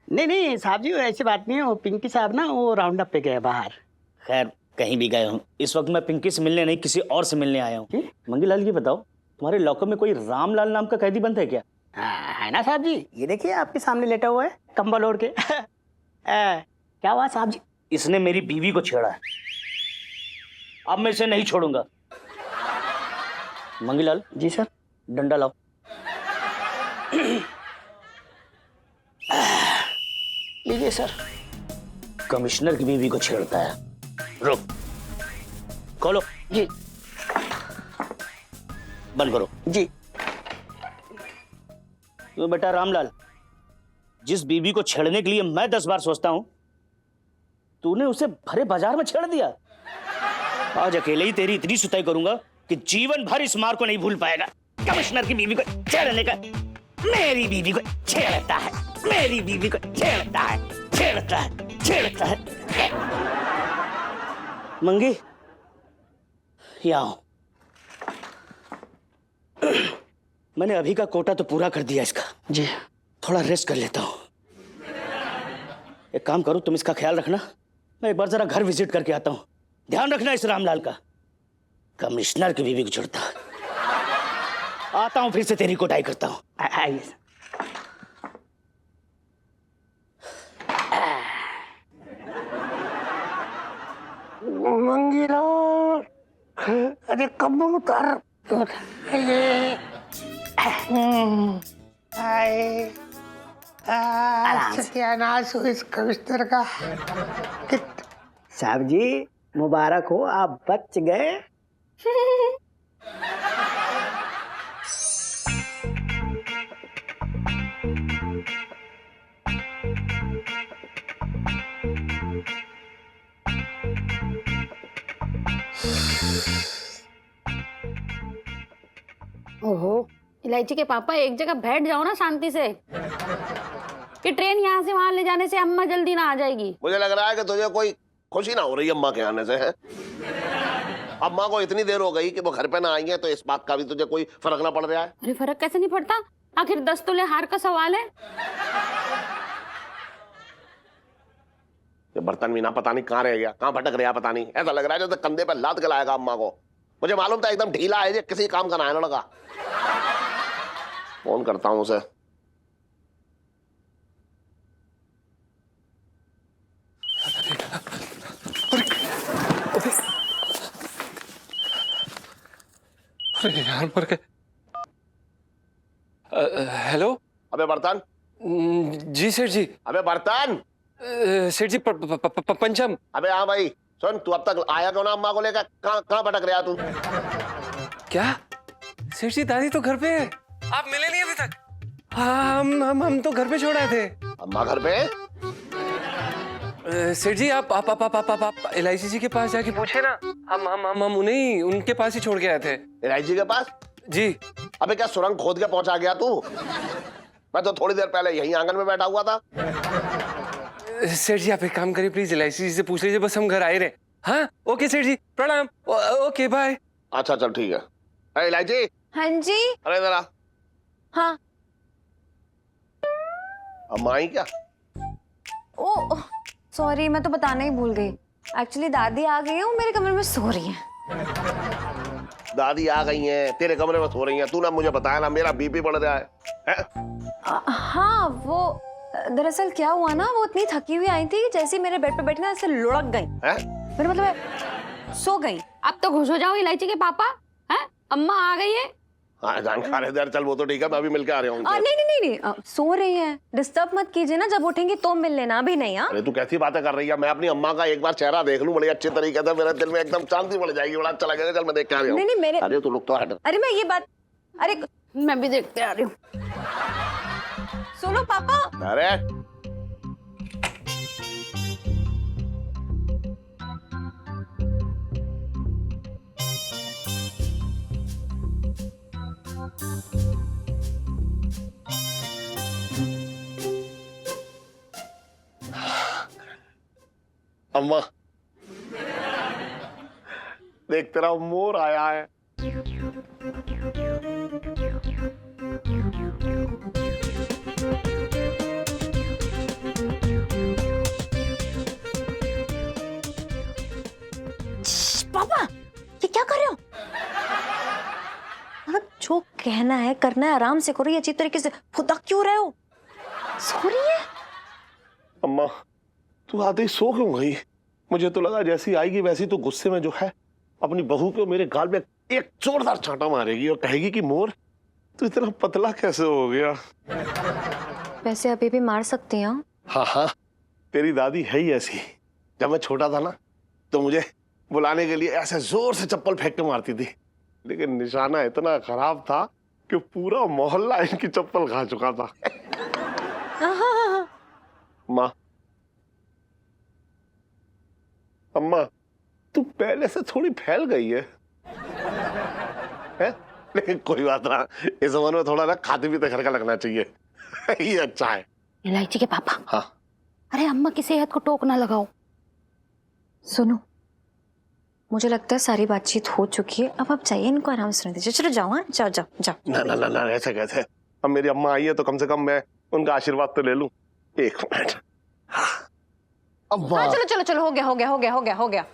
नहीं नहीं साहब जी, ऐसी बात नहीं है। वो पिंकी साहब ना वो राउंड अप पे गए बाहर। खैर कहीं भी गए हूँ, इस वक्त मैं पिंकी से मिलने नहीं किसी और से मिलने आया हूँ। मंगीलाल ये बताओ, तुम्हारे लॉकर में कोई रामलाल नाम का कैदी बंद है क्या? है ना साहब जी, ये देखिए आपके सामने लेटा हुआ है कंबल ओढ़ के। क्या हुआ साहब जी? इसने मेरी बीवी को छेड़ा है, अब मैं इसे नहीं छोड़ूंगा। मंगीलाल जी सर। डंडा लाओ। लीजिए सर। कमिश्नर की बीवी को छेड़ता है। रुक, खोलो जी। बंद करो जी। तो बेटा रामलाल, जिस बीवी को छेड़ने के लिए मैं 10 बार सोचता हूं, तूने उसे भरे बाजार में छेड़ दिया। आज अकेले ही तेरी इतनी सुताई करूंगा कि जीवन भर इस मार को नहीं भूल पाएगा। कमिश्नर की बीवी को छेड़ने का, मेरी बीवी को छेड़ता है, मेरी बीवी को छेड़ता है, छेड़ता है, छेड़ता है। मंगी, यहाँ आओ। मैंने अभी का कोटा तो पूरा कर दिया इसका। जी। थोड़ा रेस्ट कर लेता हूँ। एक काम करो, तुम इसका ख्याल रखना, मैं एक बार जरा घर विजिट करके आता हूँ। ध्यान रखना इस रामलाल का, कमिश्नर की बीवी को छेड़ता। आता हूँ, फिर से तेरी कोटाई करता हूँ। आइए। मंगीलाल, अरे कब उतार। सत्यानाश हो इस कमिश्नर का। साहब जी मुबारक हो, आप बच गए। ओहो, इलायची के पापा एक जगह बैठ जाओ ना शांति से, कि ट्रेन यहाँ से वहां ले जाने से अम्मा जल्दी ना आ जाएगी। मुझे लग रहा है कि तुझे कोई खुशी ना हो रही अम्मा के आने से है। अम्मा को इतनी देर हो गई कि वो घर पे ना आई है, तो इस बात का भी तुझे कोई फर्क ना पड़ रहा है? अरे फर्क कैसे नहीं पड़ता, आखिर 10 तोले हार का सवाल है। ये बर्तन भी ना पता नहीं कहाँ रह गया, कहाँ भटक रहा पता नहीं। ऐसा लग रहा है जैसे कंधे पे लाद के लाएगा अम्मा को। मुझे मालूम था एकदम ढीला है, ये किसी काम का ना आने लगा। फोन करता हूँ उसे। अरे यार मर गए। हेलो। अबे बर्तन। जी सेठ जी। अबे बर्तन। सेठ जी पंचम। अबे हाँ भाई सुन, तू अब तक आया क्यों ना अम्मा को लेकर? कहाँ भटक रहा तू? क्या सेठ जी, दादी तो घर पे है, आप मिले नहीं अभी तक? हाँ हम तो घर पे छोड़ आए थे। अम्मा घर पे? सेठ जी आप एलआईसी जी के पास जाके पूछे ना, हम उन्हें उनके पास ही छोड़ के आए थे। एलआईसी के पास? जी। अबे क्या सुरंग खोद के पहुंचा गया तू? मैं तो थोड़ी देर पहले यहीं आंगन में बैठा हुआ था। सेठ जी आप एक काम करिए प्लीज, एलआईसी जी से पूछ लीजिए, बस हम घर आए रहे। हाँ ओके सेठ जी, प्रणाम। Okay bye. अच्छा चल ठीक है। एलआईसी। हाँ जी। अरे जरा। हाँ। अम्मा आई क्या? ओ सॉरी, मैं तो बताना ही भूल गई। एक्चुअली दादी आ गई है, वो मेरे कमरे में सो रही है। दादी आ गई हैं, तेरे कमरे में सो रही हैं। तू ना मुझे बताया ना, मेरा बीपी बढ़ रहा है? हाँ वो दरअसल क्या हुआ ना, वो इतनी थकी हुई आई थी, जैसे ही मेरे बेड पे बैठी ना ऐसे लुढ़क गई। मेरा मतलब है सो गई। अब तो खुश हो जाओ इलायची के पापा, हैं? अम्मा आ गई है। हाँ जान खा रहे चल वो तो ठीक है, मैं अभी मिल के आ रहा हूँ। नहीं, सो रही है, डिस्टर्ब मत कीजिए ना, जब उठेंगी तो मिल लेना, अभी नहीं। हाँ अरे तू कैसी बातें कर रही है? मैं अपनी अम्मा का एक बार चेहरा देख लूं बड़े अच्छे तरीके से, मेरे दिल में एकदम शांति बढ़ जाएगी, बड़ा अच्छा लगेगा। चल मैं देख के आ रहा हूँ। नहीं मेरे, अरे तू लोग तो हट। अरे मैं ये बात, अरे मैं भी देखते आ रही हूँ। सुनो पापा। अरे अम्मा देख तेरा मोर आया है। पापा ये क्या कर रहे हो? मतलब जो कहना है करना है, आराम से करो, ये अच्छी तरीके से फुदक क्यों रहे हो? सो रही है। अम्मा तू आते ही सो क्यों गई? मुझे तो लगा जैसी आएगी वैसी तो गुस्से में जो है अपनी बहू को मेरे गाल में एक जोरदार चांटा मारेगी और कहेगी कि मोर तू इतना पतला कैसे हो गया? वैसे अभी भी मार सकती हैं। हाँ हाँ तेरी दादी है ही ऐसी। जब मैं छोटा था ना तो मुझे बुलाने के लिए ऐसे जोर से चप्पल फेंक के मारती थी, लेकिन निशाना इतना खराब था कि पूरा मोहल्ला इनकी चप्पल खा चुका था। माँ अम्मा तू पहले से थोड़ी फैल गई है? लेकिन कोई बात ना, इस उम्र में थोड़ा ना खाते पीते घर का लगना चाहिए। ये अच्छा है। इलायची के पापा। हाँ। अरे अम्मा की सेहत को टोक ना लगाओ। सुनो मुझे लगता है सारी बातचीत हो चुकी है, अब आप जाइए, इनको आराम से दीजिए। चलो जाओ। हाँ जाओ जाओ जाओ। ना ना ना ना ऐसे कैसे? अब मेरी अम्मा आई है तो कम से कम मैं उनका आशीर्वाद तो ले लूं। एक मिनट। हाँ चलो चलो चलो, हो गया हो गया हो गया हो गया हो गया।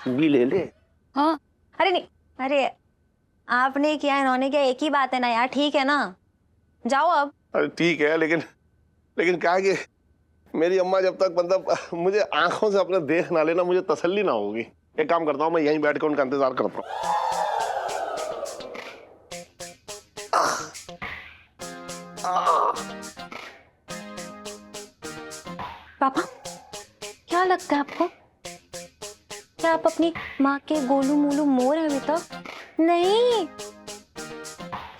भी ले ले। हाँ अरे नहीं, अरे आपने किया इन्होंने किया एक ही बात है ना यार, ठीक है ना, जाओ अब। अरे ठीक है, लेकिन क्या है कि मेरी अम्मा जब तक मतलब मुझे आंखों से अपने देख ना लेना, मुझे तसल्ली ना होगी। एक काम करता हूँ, मैं यहीं बैठ के उनका इंतजार करता हूँ। पापा क्या लगता है आपको, क्या आप अपनी माँ के गोलू मोलू मोर हैं अभी तक? नहीं,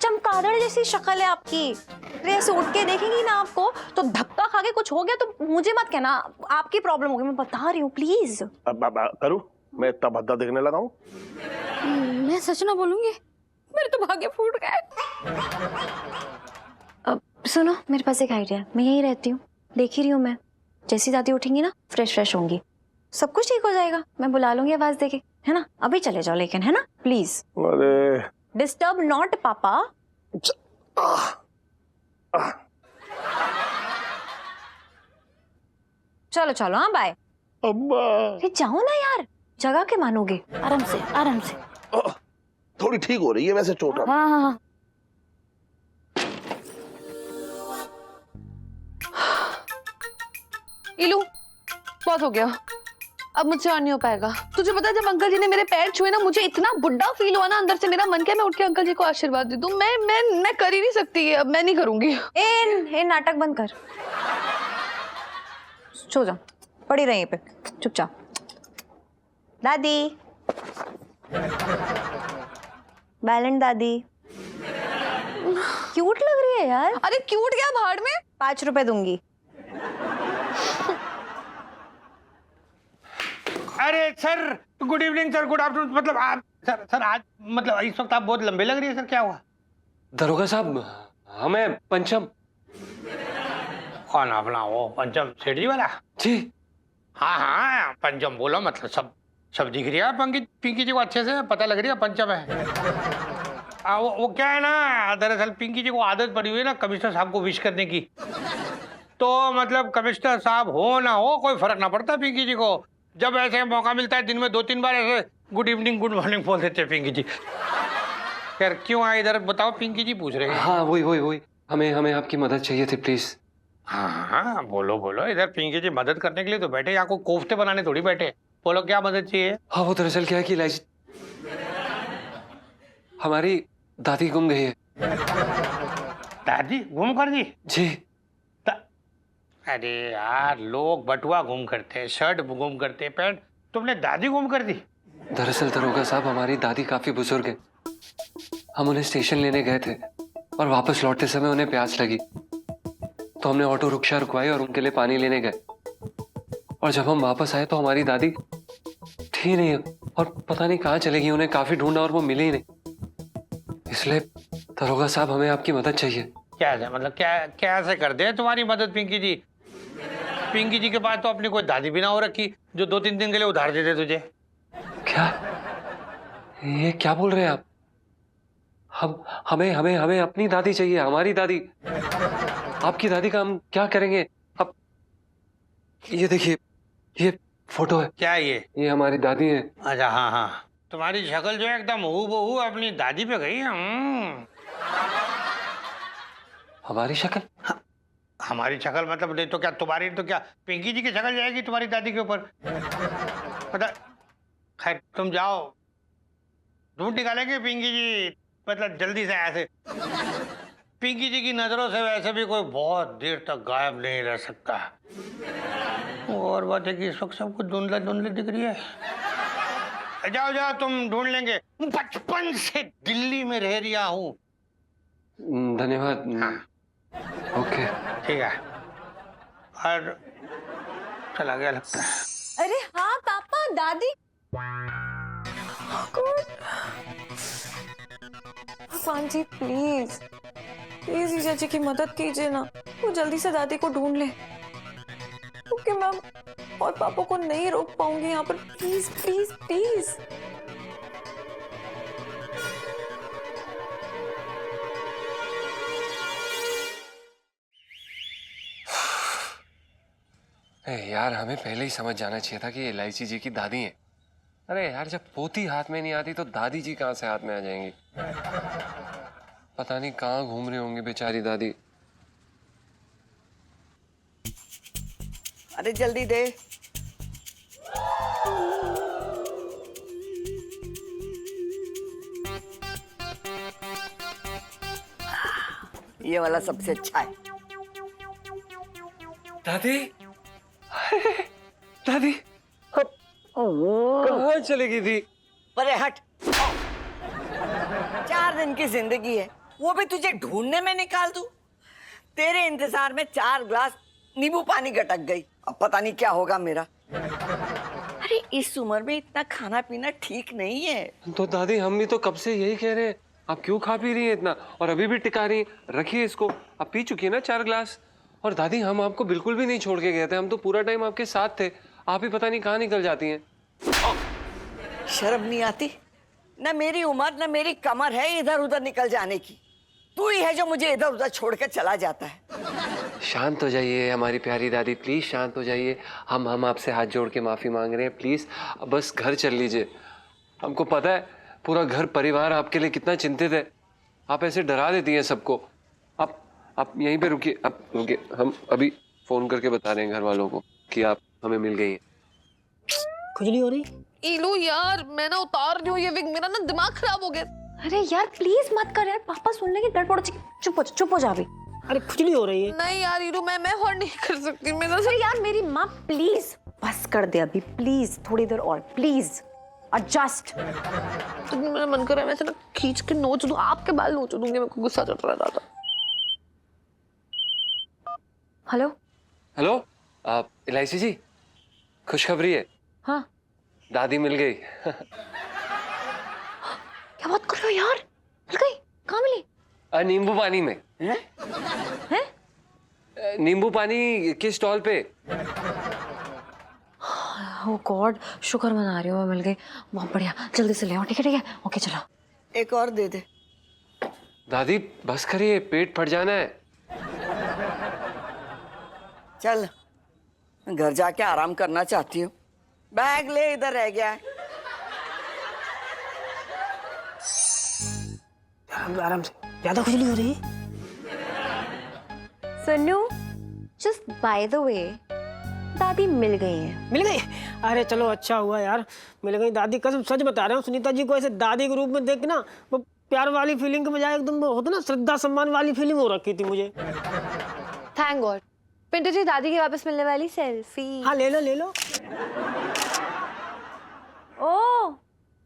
चमगादड़ जैसी शक्ल है आपकी। अरे ऐसे उठ के देखेंगी ना आपको तो धक्का खा के कुछ हो गया तो मुझे मत कहना, आपकी प्रॉब्लम होगी, मैं बता रही हूँ प्लीज। करूँ मैं इतना भद्दा दिखने लगा हूँ? मैं सच ना बोलूंगी, मेरे तो भाग्य फूट गए। अब सुनो मेरे पास एक आइडिया, मैं यहीं रहती हूँ, देख ही रही हूँ मैं, जैसी दादी उठेंगी ना फ्रेश होंगी, सब कुछ ठीक हो जाएगा, मैं बुला लूंगी आवाज देके, है ना? अभी चले जाओ लेकिन, है ना प्लीज। अरे डिस्टर्ब नॉट पापा। चलो चलो हाँ बाय। अम्मा जाओ ना यार, जगह के मानोगे। आराम से आराम से। थोड़ी ठीक हो रही है वैसे चोट। हाँ हाँ इलू बहुत हो गया, अब मुझसे और नहीं हो पाएगा। तुझे पता है जब अंकल जी ने मेरे पैर छुए ना, मुझे इतना बुढ़ा फील हुआ ना अंदर से, मेरा मन किया मैं उठ के अंकल जी को आशीर्वाद दे दूं। मैं कर ही नहीं सकती, अब मैं नहीं करूंगी। ए नाटक बंद कर, सो जा, पड़ी रही पे चुपचाप। दादी बैलेंट दादी क्यूट लग रही है यार। अरे क्यूट क्या भाड़ में, 5 रुपए दूंगी। अरे sir, good evening sir, good afternoon. मतलब आप सर आज मतलब इस वक्त आप बहुत लंबे लग रही है सर, क्या हुआ? दरोगा साहब, हमें पंचम। कौन अपना वो पंचम सेठ जी वाला? जी हाँ हाँ, पंचम बोलो, मतलब सब दिख रही है पिंकी जी को अच्छे से, पता लग रही है पंचम है। वो क्या है ना, दरअसल पिंकी जी को आदत पड़ी हुई है ना कमिश्नर साहब को विश करने की। तो मतलब कमिश्नर साहब हो ना हो कोई फर्क ना पड़ता पिंकी जी को। जब ऐसे मौका मिलता है दिन में 2-3 बार ऐसे गुड इवनिंग गुड मॉर्निंग बोल देते हैं पिंकी जी। यार क्यों आए इधर बताओ, पिंकी जी पूछ रहे हैं। हाँ वही हमें आपकी मदद चाहिए थी प्लीज। हाँ बोलो, इधर पिंकी जी मदद करने के लिए तो बैठे, यहाँ को कोफ्ते बनाने थोड़ी बैठे। बोलो क्या मदद चाहिए? हाँ वो दरअसल क्या है कि इलायची, हमारी दादी गुम गई है। दादी गुम कर दी? जी। अरे यार, लोग बटुआ गुम करते हैं, शर्ट गुम करते हैं, पैंट, तुमने दादी गुम कर दी? दरअसल दरोगा साहब, हमारी दादी काफी बुजुर्ग है। हम उन्हें स्टेशन लेने गए थे और वापस लौटते समय उन्हें प्यास लगी, तो हमने ऑटो रिक्शा रुकवाई और उनके लिए पानी लेने गए। और जब हम वापस आए तो हमारी दादी थी नहीं और पता नहीं कहाँ चली गई। उन्हें काफी ढूंढा और वो मिली ही नहीं। इसलिए दरोगा साहब, हमें आपकी मदद चाहिए। क्या है मतलब क्या से कर दे तुम्हारी मदद पिंकी जी? पिंकी जी के पास तो अपनी कोई दादी भी ना हो रखी जो 2-3 दिन के लिए उधार दे दे तुझे। क्या ये क्या बोल रहे हैं आप? हमें अपनी दादी चाहिए, हमारी दादी। आपकी दादी का हम क्या करेंगे? अब ये देखिए, ये फोटो है। क्या है ये? ये हमारी दादी है। अच्छा हाँ, तुम्हारी शक्ल जो है एकदम हूबहू अपनी दादी पे गई है। हमारी शक्ल? हमारी शक्ल मतलब नहीं तो क्या तुम्हारी, तो क्या पिंकी जी की शक्ल जाएगी तुम्हारी दादी के ऊपर? मतलब खैर तुम जाओ, ढूंढ निकालेंगे पिंकी जी, मतलब जल्दी से ऐसे। पिंकी जी की नजरों से वैसे भी कोई बहुत देर तक गायब नहीं रह सकता। और बात है कि इस वक्त सबको धुंधले दिख रही है। जाओ तुम ढूंढ लेंगे, बचपन से दिल्ली में रह रहा हूँ। धन्यवाद। हाँ ओके ठीक है। और चला गया लगता है। अरे हाँ पापा, दादी। भगवान जी प्लीज जीजा जी की मदद कीजिए ना, वो जल्दी से दादी को ढूंढ ले, क्योंकि मैं और पापा को नहीं रोक पाऊंगी यहाँ पर। Please please please. यार, हमें पहले ही समझ जाना चाहिए था कि इलायची जी की दादी है। अरे यार, जब पोती हाथ में नहीं आती तो दादी जी कहाँ से हाथ में आ जाएंगी? पता नहीं कहाँ घूम रही होंगी बेचारी दादी। अरे जल्दी दे। ये वाला सबसे अच्छा है। दादी दादी कहाँ चली गई थी? परे हट। 4 दिन की जिंदगी है, वो भी तुझे ढूंढने में निकाल दूं? तेरे इंतजार में 4 ग्लास नींबू पानी गटक गई। अब पता नहीं क्या होगा मेरा। अरे इस उम्र में इतना खाना पीना ठीक नहीं है। तो दादी, हम भी तो कब से यही कह रहे हैं। आप क्यों खा पी रही हैं इतना और अभी भी टिका रही हैं? रखिए इसको, आप पी चुकी है ना 4 ग्लास। और दादी, हम आपको बिल्कुल भी नहीं छोड़ के गए थे, हम तो पूरा टाइम आपके साथ थे। आप ही पता नहीं कहाँ निकल जाती हैं। शर्म नहीं आती? न मेरी उम्र न मेरी कमर है इधर उधर निकल जाने की। तू ही है जो मुझे इधर उधर छोड़ के चला जाता है। शांत हो जाइए हमारी प्यारी दादी, प्लीज शांत हो जाइए। हम आपसे हाथ जोड़ के माफी मांग रहे हैं, प्लीज बस घर चल लीजिए। हमको पता है पूरा घर परिवार आपके लिए कितना चिंतित है। आप ऐसे डरा देती हैं सबको। आप यहीं पे रुकिए, आप रुकिए, हम अभी फोन करके बता रहे हैं घर वालों को कि आप हमें मिल गई हैं। खुजली हो रही? इलू यार, मैं ना उतार रही हूँ ये विग, मेरा ना दिमाग खराब हो गया। अरे यार प्लीज मत कर यार, पापा सुन लेंगे गड़बड़ हो जाएगी। चुप हो जा भी। अरे खुजली हो रही है। नहीं यार इलू, मैं और नहीं कर सकती। मैं अरे यार मेरी माँ, प्लीज बस कर दे अभी, प्लीज थोड़ी देर और, प्लीज एडजस्ट। तो मेरा मन कर रहा है मैं ना खींच के नोच दूं, आपके बाल नोच दूंगी। मेरे को गुस्सा चढ़ रहा था। हेलो। हेलो इलायची जी, खुशखबरी है। हाँ। दादी मिल गई। क्या बात कर रहे हो यार? मिल गई? कहाँ मिली? नींबू पानी में। हैं? नींबू पानी के स्टॉल पे। ओह गॉड, शुक्र मना रही हूँ मैं, मिल गई। बहुत बढ़िया, जल्दी से ले आओ। ठीक है ठीक है, ओके चलो। एक और दे दे। दादी बस करिए, पेट फट जाना है। चल, मैं घर जाके आराम करना चाहती हूँ। बैग ले, इधर रह गया है। आराम से, ज्यादा खुजली हो रही है। Sannu, just by the way, दादी मिल गई है। मिल गई? अरे चलो अच्छा हुआ यार, मिल गई दादी। कसम सच बता रहा हूँ, सुनीता जी को ऐसे दादी के रूप में देख के ना, वो प्यार वाली फीलिंग के बजाय एकदम वो होता ना, श्रद्धा सम्मान वाली फीलिंग हो रखी थी मुझे। Thank God. पिंटू जी, दादी की वापस मिलने वाली सेल्फी। हाँ ले लो ले लो। ओह,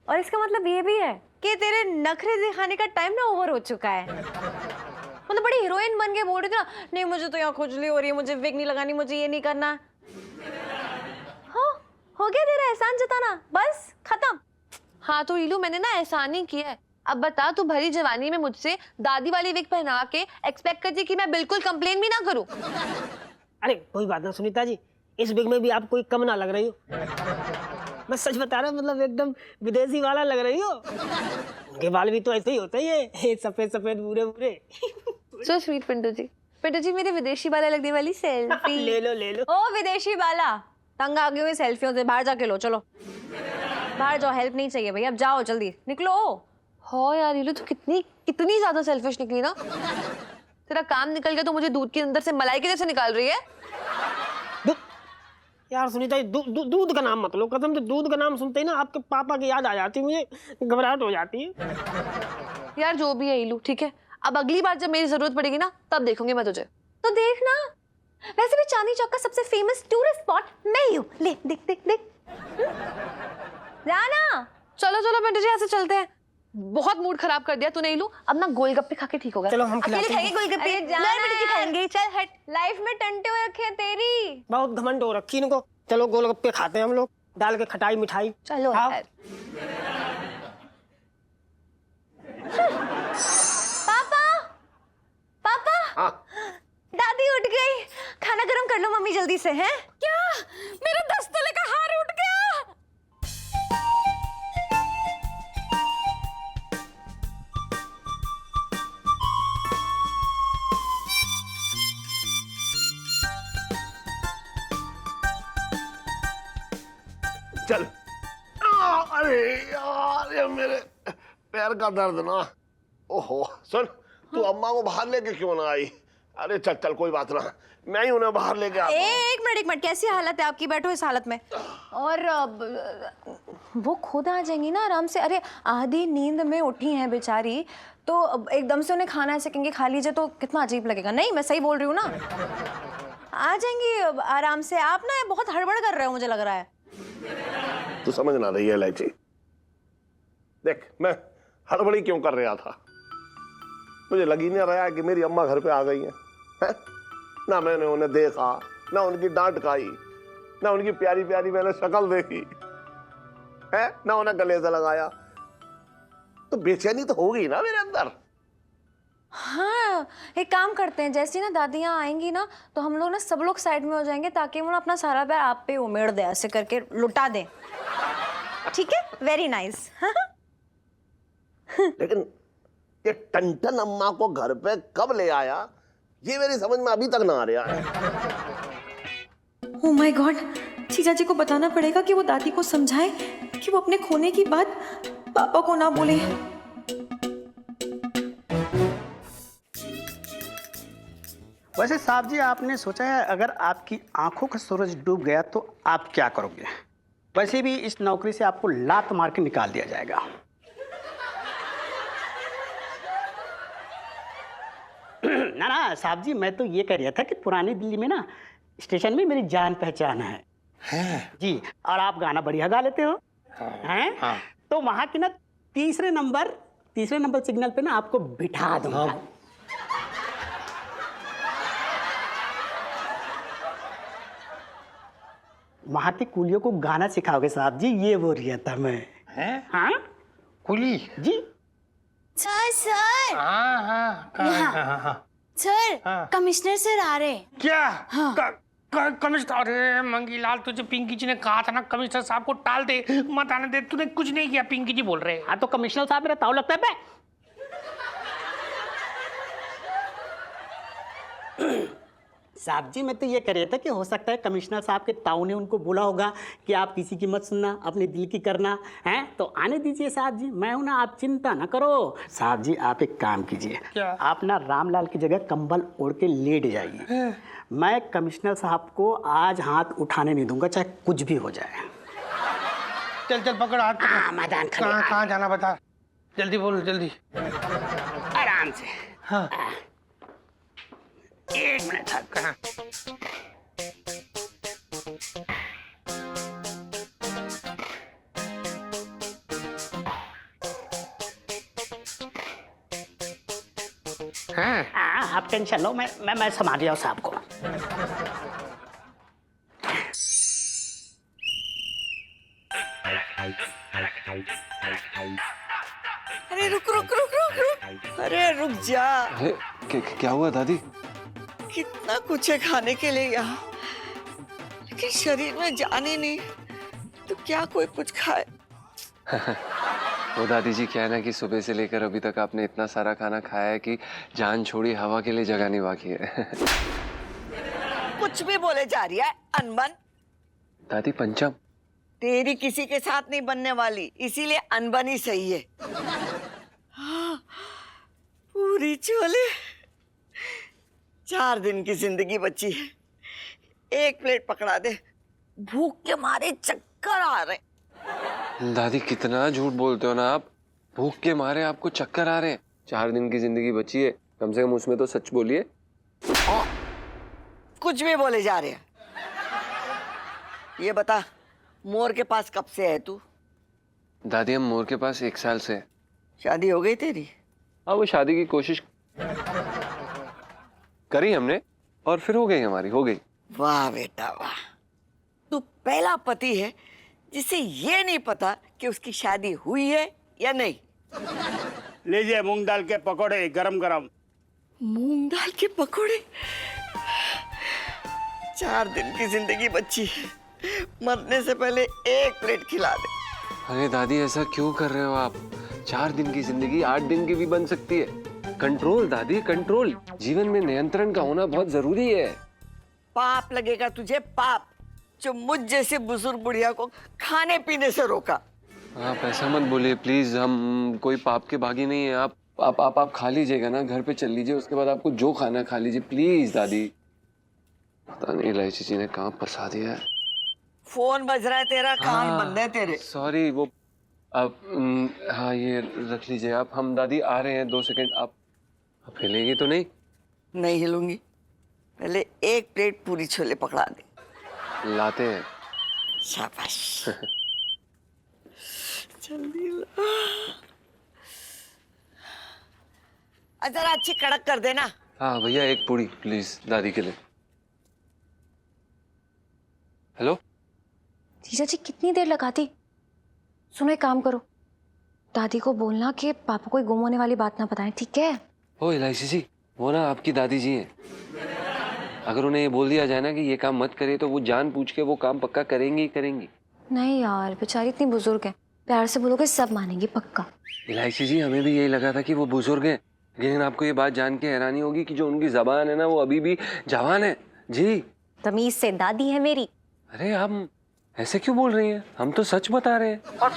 और इसका मतलब ये भी है कि तेरे नखरे दिखाने का टाइम ना ओवर हो चुका है। मतलब बड़ी हीरोइन बन के बोल रही थी ना, नहीं मुझे तो यहाँ खुजली हो रही है, मुझे विग नहीं लगानी, मुझे ये नहीं करना। हाँ, हो गया तेरा एहसान जताना, बस खत्म। हाँ तो रीलू, मैंने ना एहसान ही किया है। अब बता, तू भरी जवानी में मुझसे दादी वाली विग पहना के एक्सपेक्ट करती कि मैं बिल्कुल कंप्लेन भी ना करूं। अरे कोई बात ना सुनीता जी, इस विग में भी आप कोई कम ना लग रही हो। मैं सच बता रहा हूँ, मतलब एकदम विदेशी वाला लग रही हो। उनके बाल भी तो ऐसे ही होते हैं, ये सफेद सफेद बुरे बुरे। So sweet Pintu ji. पिंटू जी, मेरे विदेशी वाला लगने वाली सेल्फी। ले लो ले लो। ओ विदेशी वाला, तंग आ गई हुई सेल्फियों से, बाहर जाके लो। चलो बाहर जाओ, हेल्प नहीं चाहिए भैया, अब जाओ जल्दी निकलो। हाँ यार रीलू, तू कितनी ज्यादा सेल्फिश निकली ना। तेरा काम निकल गया तो मुझे दूध के अंदर से मलाई की जैसे निकाल रही है। यार सुनीता जी, दूध का नाम मत लो, कसम से दूध का नाम सुनते ही ना आपके पापा की याद आ जाती है, मुझे घबराहट हो जाती है। यार जो भी है ईलू, ठीक है, अब अगली बार जब मेरी जरूरत पड़ेगी ना, तब देखूंगी मैं तुझे। तो देखना, वैसे भी चांदनी चौक का सबसे फेमस टूरिस्ट स्पॉट मैं ही हूँ। ले देख देख देख। जाना। चलो चलो पिंटू जी, ऐसे चलते हैं। बहुत मूड खराब कर दिया तूने ईलू, अब ना गोलगप्पे खा के ठीक होगा। चलो हम अकेले खाएंगे गोलगप्पे? नहीं, पिंटू जी खाएंगे। चल हट, लाइफ में टंटे हुए रखे हैं तेरी। बहुत घमंड हो रखी इनको। चलो गोलगप्पे खाते हैं हम लोग, डाल के खटाई मिठाई। चलो हाँ। पापा पापा। हाँ। दादी उठ गई, खाना गरम कर लो मम्मी जल्दी से। हैं क्या? मेरा 10 तोले का हार उठ गया। चल। अरे यार, ये मेरे पैर का दर्द ना। ओहो सुन, तू अम्मा को बाहर लेके क्यों ना आई? अरे चल चल, कोई बात ना, मैं ही उन्हें बाहर लेके आता हूं। एक मिनट, कैसी हालत है आपकी? बैठो इस हालत में। और वो खुद आ जाएंगी ना आराम से। अरे आधी नींद में उठी हैं बेचारी, तो एकदम से उन्हें खाना ऐसे कहेंगे खा लीजिए तो कितना अजीब लगेगा। नहीं, मैं सही बोल रही हूँ ना? आ जाएंगी आराम से। आप ना बहुत हड़बड़ कर रहे हो, मुझे लग रहा है। तू समझ ना रही है इलायची। देख, मैं हड़बड़ी क्यों कर रहा था, मुझे लग ही नहीं रहा है कि मेरी अम्मा घर पे आ गई हैं। ना मैंने उन्हें देखा, ना उनकी डांट खाई, ना उनकी प्यारी प्यारी मैंने शक्ल देखी है, ना उन्हें गले से लगाया। तो बेचैनी तो होगी ना मेरे अंदर। हाँ, एक काम करते हैं, जैसे ना दादियाँ आएंगी ना, तो हम लोग ना सब लोग साइड में हो जाएंगे, ताकि वो ना अपना सारा प्यार आप पे उमेड़ दे, ऐसे करके लुटा दे। ठीक है, वेरी नाइस। लेकिन ये टंटन अम्मा को घर पे कब ले आया, ये मेरी समझ में अभी तक ना आ रहा है। ओह माय गॉड, जीजा जी को बताना पड़ेगा कि वो दादी को समझाए कि वो अपने खोने की बात पापा को ना बोले। वैसे साहब जी, आपने सोचा है अगर आपकी आंखों का सूरज डूब गया तो आप क्या करोगे? वैसे भी इस नौकरी से आपको लात मार के निकाल दिया जाएगा। ना ना साहब जी, मैं तो ये कह रहा था कि पुरानी दिल्ली में ना स्टेशन में मेरी जान पहचान है जी, और आप गाना बढ़िया गा लेते हो हैं? हाँ। तो वहाँ की ना तीसरे नंबर सिग्नल पे ना आपको बिठा दूंगा। वहाँ के कुलियों को गाना सिखाओगे साहब जी, ये बोल रहा था मैं। हैं? हाँ कुली? जी। सर सर हाँ, हाँ। सर, हाँ। कमिश्नर सर आ रहे हैं। क्या? हाँ। कमिश्नर? अरे मंगीलाल, तुझे पिंकी जी ने कहा था ना कमिश्नर साहब को टाल दे, मत आने दे। तूने कुछ नहीं किया, पिंकी जी बोल रहे हैं। हाँ तो कमिश्नर साहब मेरा ताऊ लगता है बे। साहब जी मैं तो ये कह रहा था कि हो सकता है कमिश्नर साहब के ताऊ ने उनको बोला होगा कि आप किसी की मत सुनना, अपने दिल की करना है, तो आने दीजिए साहब जी, मैं हूं ना, आप चिंता ना करो। साहब जी आप एक काम कीजिए, क्या? आप ना रामलाल की जगह कंबल ओढ़ के लेट जाइए। मैं कमिश्नर साहब को आज हाथ उठाने नहीं दूंगा, चाहे कुछ भी हो जाए। चल चल पकड़ हाथ पकड़। मैदान कहाँ जाना बता, जल्दी बोल जल्दी। आराम से। हाँ। 1 मिनट कहाँ? हाँ आप टेंशन लो, मैं संभाल रहा हूँ साहब को। अरे रुक रुक रुक रुक रुक, अरे रुक जा। अरे क्या हुआ दादी? कितना कुछ है खाने के लिए यहाँ, लेकिन शरीर में जान ही नहीं, तो क्या कोई कुछ खाए। वो दादी जी क्या है ना कि सुबह से लेकर अभी तक आपने इतना सारा खाना खाया है कि जान छोड़ी हवा के लिए जगह नहीं बाकी है। कुछ भी बोले जा रही है, अनबन। दादी पंचम तेरी किसी के साथ नहीं बनने वाली, इसीलिए अनबन ही सही है। हाँ, पूरी छोले। 4 दिन की जिंदगी बची है, 1 प्लेट पकड़ा दे, भूख के मारे चक्कर आ रहे। दादी कितना झूठ बोलते हो ना आप, भूख के मारे आपको चक्कर आ रहे हैं। 4 दिन की जिंदगी बची है, कम से कम उसमें तो सच बोलिए। कुछ भी बोले जा रहे हैं। ये बता, मोर के पास कब से है तू? दादी हम मोर के पास 1 साल से। शादी हो गई तेरी? हाँ वो शादी की कोशिश करी हमने और फिर हो गई हमारी, हो गई। वाह बेटा वाह, तू पहला पति है जिसे ये नहीं पता कि उसकी शादी हुई है या नहीं। लीजिए मूंग दाल के पकोड़े गरम गरम। मूंग दाल के पकोड़े? 4 दिन की जिंदगी बची है, मरने से पहले 1 प्लेट खिला दे। अरे दादी ऐसा क्यों कर रहे हो आप? 4 दिन की जिंदगी 8 दिन की भी बन सकती है। कंट्रोल दादी, कंट्रोल। जीवन में नियंत्रण का होना बहुत जरूरी है। पाप लगेगा तुझे, पाप, जो मुझ जैसे बुजुर्ग बुढ़िया को खाने पीने से रोका। आप ऐसा मत बोलिए प्लीज, हम कोई पाप के भागी नहीं है। आप खा लीजिएगा ना, घर पे चल लीजिए, उसके बाद आपको जो खाना खा लीजिए प्लीज दादी। पता नहीं इलायची जी ने कहाँ फंसा दिया है। फोन बज रहा है तेरा, कान बंद है तेरे। सॉरी वो आप हाँ ये रख लीजिए आप, हम दादी आ रहे हैं 2 सेकंड। आप हिलेंगी तो नहीं? नहीं हिलूंगी, पहले 1 प्लेट पूरी छोले पकड़ा दे। लाते हैं। शाबाश। जल्दी ला। जरा अच्छी कड़क कर देना। हाँ भैया 1 पूरी प्लीज दादी के लिए। हेलो जीजा जी कितनी देर लगाती? सुनो एक काम करो, दादी को बोलना कि पापा कोई गुम होने वाली बात ना बताएं, ठीक है? ओ इलायची जी, वो ना आपकी दादी जी हैं। अगर उन्हें ये बोल दिया जाए ना कि ये काम मत करिए तो वो जान पूछ के वो काम पक्का करेंगी ही करेंगी। नहीं यार, बेचारी इतनी बुजुर्ग है, प्यार से बोलोगे सब मानेंगी पक्का। इलायची जी हमें भी यही लगा था कि वो बुजुर्ग हैं, लेकिन आपको ये बात जान के हैरानी होगी कि जो उनकी जबान है ना वो अभी भी जवान है। जी तमीज से दादी है मेरी। अरे हम ऐसे क्यों बोल रही हैं? हम तो सच बता रहे हैं। और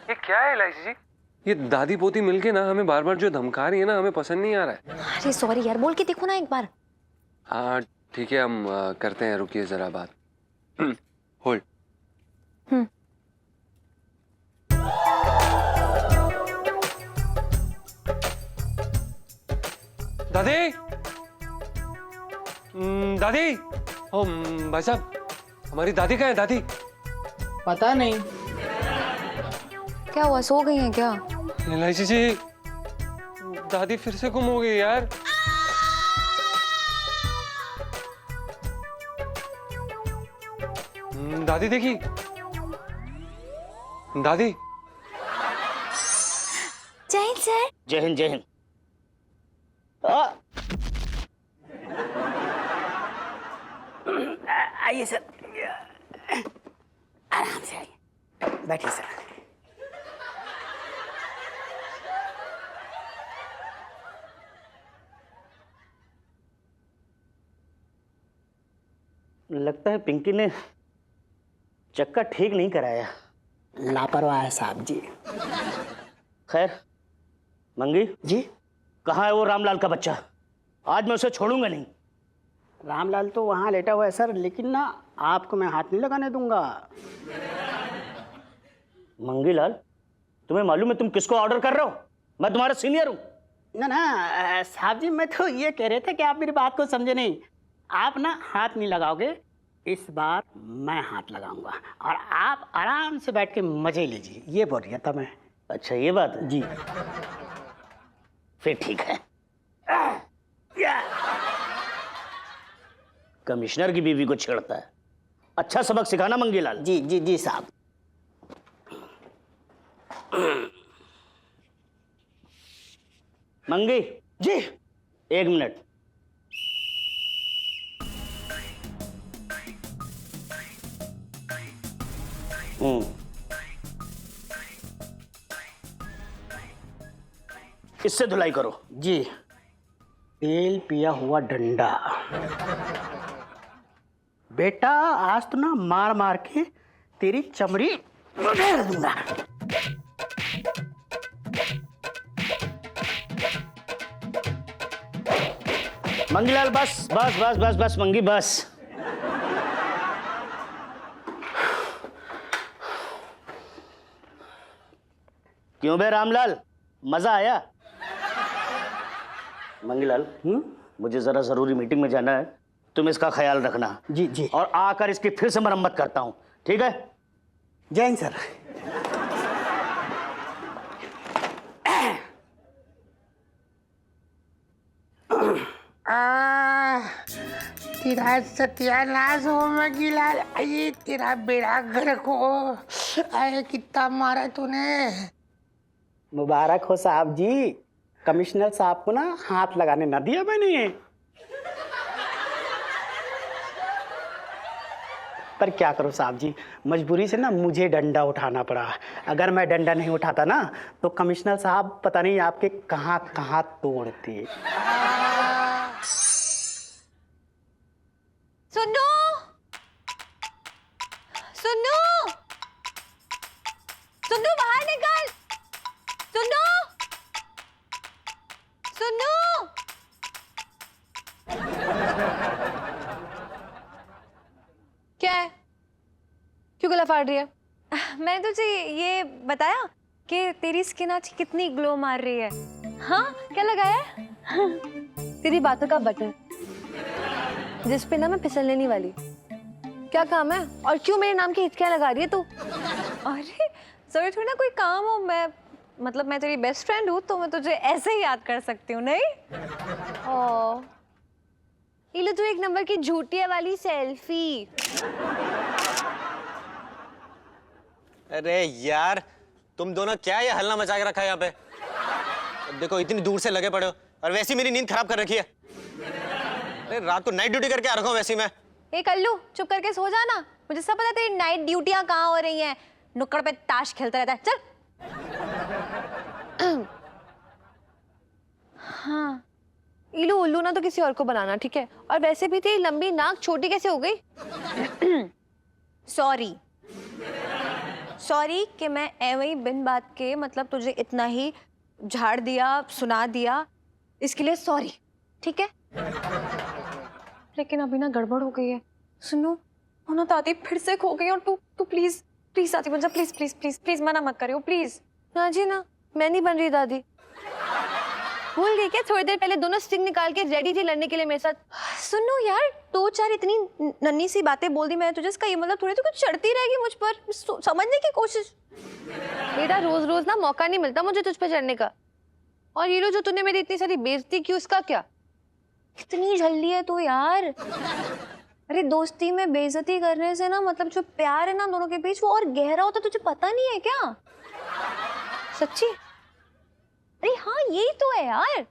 ये क्या है इलायची जी? ये दादी पोती मिलके ना हमें बार बार जो धमका रही है ना, हमें पसंद नहीं आ रहा है। अरे सॉरी यार, बोल के देखो ना एक बार। हाँ ठीक है, हम करते हैं, रुकिए जरा बात। होल्ड। दादी दादी, ओ भाई साहब, हमारी दादी कहाँ है? दादी पता नहीं। क्या हुआ, सो गई हैं क्या? इलायची जी दादी फिर से गुम हो गई यार। दादी देखी, दादी। जय हिंद सर। जय हिंद, जय हिंद। आइए सर, आराम से आइए, बैठिए सर। लगता है पिंकी ने चक्का ठीक नहीं कराया। लापरवाह है साहब जी। खैर मंगी जी, कहाँ है वो रामलाल का बच्चा? आज मैं उसे छोड़ूंगा नहीं। रामलाल तो वहाँ लेटा हुआ है सर, लेकिन ना आपको मैं हाथ नहीं लगाने दूंगा। मंगीलाल, तुम्हें मालूम है तुम किसको ऑर्डर कर रहे हो? मैं तुम्हारा सीनियर हूँ। ना साहब जी, मैं तो ये कह रहे थे कि आप मेरी बात को समझे नहीं। आप ना हाथ नहीं लगाओगे, इस बार मैं हाथ लगाऊंगा और आप आराम से बैठ के मजे लीजिए, ये बोल रहा था मैं। अच्छा ये बात है जी, फिर ठीक है। कमिश्नर की बीवी को छेड़ता है। अच्छा सबक सिखाना मंगीलाल। जी जी जी साहब। मंगी जी, 1 मिनट। इससे धुलाई करो। जी, तेल पिया हुआ डंडा। बेटा आज तो ना मार मार के तेरी चमड़ी उधेड़ दूंगा। मंगीलाल बस बस बस बस बस मंगी बस। क्यों बे रामलाल, मजा आया? मंगीलाल, मुझे जरा जरूरी मीटिंग में जाना है, तुम इसका ख्याल रखना। जी जी। और आकर इसकी फिर से मरम्मत करता हूं, ठीक है? जय हिंद सर। तेरा सत्यानाश हो मंगीलाल, ये तेरा बेड़ा गर्क हो। अरे कितना मारा तूने। मुबारक हो साहब जी, कमिश्नर साहब को ना हाथ लगाने ना दिया मैंने। पर क्या करूं साहब जी, मजबूरी से ना मुझे डंडा उठाना पड़ा। अगर मैं डंडा नहीं उठाता ना तो कमिश्नर साहब पता नहीं आपके कहाँ कहाँ तोड़ते। सुनो, सुनो, सुनो, बाहर निकल। सुनो, सुनो। क्या है? क्यों गला फाड़ रही है? मैंने तुझे ये बताया कि तेरी स्किन आज कितनी ग्लो मार रही है। हाँ, क्या लगाया है? तेरी बातों का बटन जिस पे ना मैं फिसलने नहीं वाली। क्या काम है और क्यों मेरे नाम की हिचकियां लगा रही है तू? अरे जरूरी थोड़ी ना कोई काम हो, मैं तेरी बेस्ट फ्रेंड हूँ तो मैं तुझे ऐसे ही याद कर सकती हूँ, नहीं? ओ, ये लो तू 1 नंबर की झूठिया वाली सेल्फी। अरे यार, तुम दोनों क्या ये हल्ला मचा के रखा है यहाँ पे? अब देखो इतनी दूर से लगे पड़े हो और वैसी मेरी नींद खराब कर रखी है। अरे रात को नाइट ड्यूटी करके आ रखा हूँ वैसी मैं। ए कल्लू, चुप करके सो जाना। मुझे सब पता है तेरी नाइट ड्यूटियां कहाँ हो रही हैं। नुक्कड़ पे ताश खेलता रहता है। चल। हाँ, इलू उल्लू ना तो किसी और को बनाना, ठीक है? और वैसे भी तेरी लंबी नाक छोटी कैसे हो गई? सॉरी, सॉरी कि मैं ऐਵੇਂ ही बिन बात के तुझे इतना ही झाड़ दिया, सुना दिया, इसके लिए सॉरी, ठीक है? लेकिन अभी ना गड़बड़ हो गई है। सुनो, ना दादी फिर से खो गई और तू प्लीज प्लीज दादी बन जा, प्लीज प्लीज प्लीज प्लीज, मना मत करियो प्लीज। ना जी ना, मैं नहीं बन रही दादी। भूल गई क्या? थोड़ी देर पहले दोनों स्टिंग निकाल के रेडी थी लड़ने के लिए मेरे साथ। सुनो यार, 2-4 इतनी नन्ही सी बातें बोल दी मैंने तुझे, इसका ये मतलब थोड़ी तो कुछ चढ़ती रहेगी मुझ पर। समझने की कोशिश। बेटा रोज रोज ना मौका नहीं मिलता मुझे तुझ पे चढ़ने का। और ये लो जो तूने मेरी इतनी सारी बेइज्जती की, उसका क्या? इतनी जल्दी है तू यार। अरे दोस्ती में बेइज्जती करने से ना मतलब जो प्यार है ना दोनों के बीच वो और गहरा होता, तुझे पता नहीं है क्या? सच्ची? अरे हाँ यही तो है यार।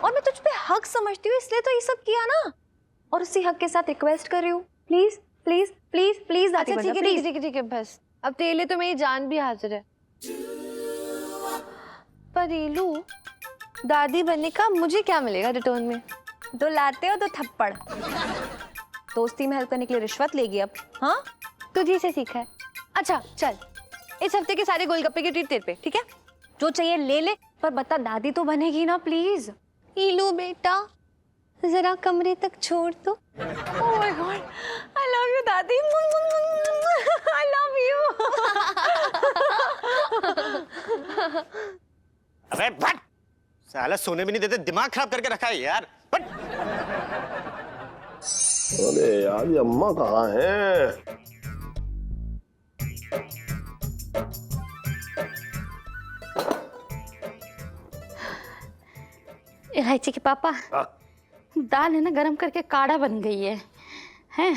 और मैं तुझ पे हक समझती हूँ इसलिए तो ये सब किया ना, और उसी हक के साथ रिक्वेस्ट कर रही हूँ, प्लीज प्लीज प्लीज प्लीज। अच्छा ठीक है बस, अब तेरे लिए तो मेरी जान भी हाजिर है। पर रीलू, दादी बनने का मुझे क्या मिलेगा रिटर्न में? दो लाते हो, दो थप्पड़। दोस्ती में हेल्प करने के लिए रिश्वत लेगी अब? हाँ तुझे से सीखा है। अच्छा चल, इस हफ्ते के सारे गोलगप्पे की ट्रीट तेरे पे, ठीक है? जो चाहिए ले ले, पर बता दादी तो बनेगी ना प्लीज। रीलू बेटा, जरा कमरे तक छोड़ दो। Oh my God, I love you दादी, आई लव यू। अबे बट, साला सोने भी नहीं देते, दिमाग खराब करके रखा है यार। बट अरे यार ये अम्मा कहाँ है? इलायची के पापा, दाल है ना गरम करके काढ़ा बन गई है, हैं?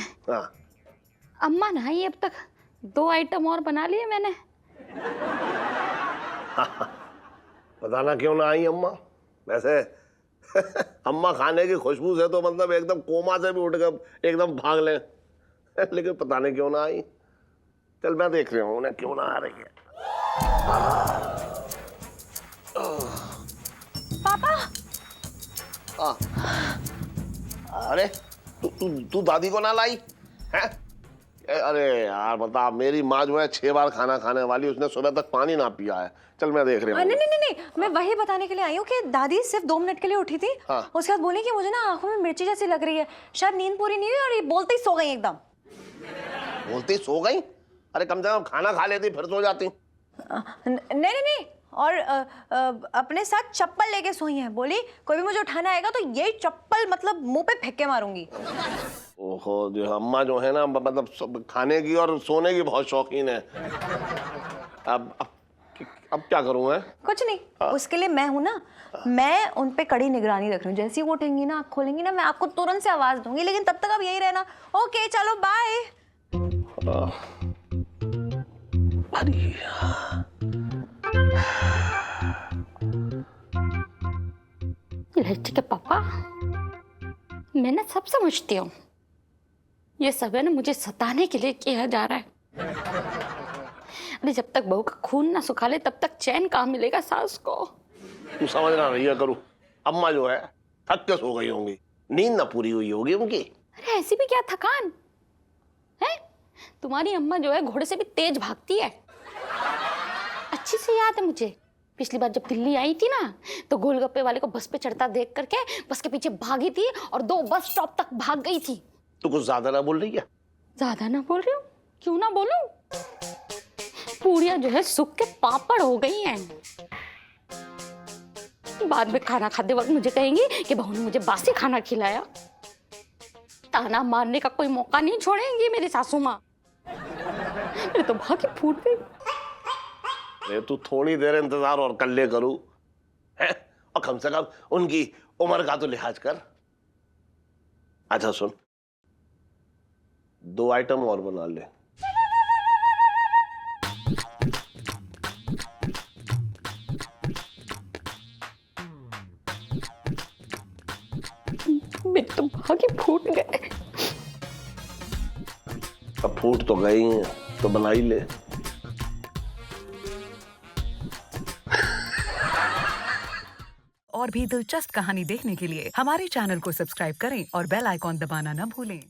अम्मा नहाई अब तक 2 आइटम और बना लिए मैंने। पता ना क्यों ना आई अम्मा। वैसे अम्मा खाने की खुशबू से तो मतलब एकदम कोमा से भी उठ कर एकदम भाग ले, लेकिन पता नहीं क्यों ना आई। चल मैं देख रहा हूँ उन्हें क्यों ना आ रही है। पापा। अरे तू दादी को ना लाई है? अरे यार बता, मेरी माँ जो है 6 बार खाना खाने वाली, उसने सुबह तक पानी ना पिया है। चल मैं देख रहा हूँ। नहीं, मैं वही बताने के लिए आई हूँ कि दादी सिर्फ 2 मिनट के लिए उठी थी। हाँ। उसके बाद बोली कि मुझे ना आंखों में मिर्ची जैसी लग रही है, शायद नींद पूरी नहीं हुई, और ये बोलते ही सो गई एकदम। बोलती सो गई? अरे कम से कम खाना खा लेती फिर सो जाती। नहीं, और अपने साथ चप्पल लेके सोई है। बोली कोई भी मुझे उठाना आएगा तो यही चप्पल मतलब मुंह पे फेंक के मारूंगी। ओहो, जो अम्मा जो है ना मतलब खाने की और सोने की बहुत शौकीन है। अब क्या करूं मैं? कुछ नहीं, उसके लिए मैं हूं ना। मैं उन पे कड़ी निगरानी रख रही हूँ। जैसे ही वो उठेंगी ना, आँख खोलेंगी ना, मैं आपको तुरंत से आवाज दूंगी। लेकिन तब तक आप यही रहना। ओके चलो बाय। इलायची के पापा, मैं ना सब समझती हूँ। ये सब है ना मुझे सताने के लिए किया जा रहा है। अरे जब तक बहू का खून ना सुखा ले तब तक चैन कहाँ मिलेगा सास को? तू समझ ना रही है करूँ, अम्मा जो है थक के सो गई होंगी, नींद ना पूरी हुई होगी उनकी। अरे ऐसी भी क्या थकान है? तुम्हारी अम्मा जो है घोड़े से भी तेज भागती है। अच्छी से याद है मुझे, पिछली बार जब दिल्ली आई थी ना, तो गोलगप्पे वाले को बस पे चढ़ता देख करके बस के पीछे भागी थी और 2 बस स्टॉप तक भाग गई थी। तू कुछ ज्यादा ना बोल रही है? ज्यादा ना बोल रही हूँ? क्यों ना बोलूं? पूरियां जो है सूख के पापड़ हो गई हैं। बाद में खाना खाते वक्त मुझे कहेंगी कि बहू ने मुझे बासी खाना खिलाया। ताना मारने का कोई मौका नहीं छोड़ेंगी मेरी सासू माँ। मेरे तो भाग्य फूट गई। अरे तू थोड़ी देर इंतजार और कर ले करूँ है, और कम से कम उनकी उम्र का तो लिहाज कर। अच्छा सुन, 2 आइटम और बना ले। मेरे तो भाग्य फूट गए। अब फूट तो गई हैं, तो बना ही ले। और भी दिलचस्प कहानी देखने के लिए हमारे चैनल को सब्सक्राइब करें और बेल आइकॉन दबाना न भूलें।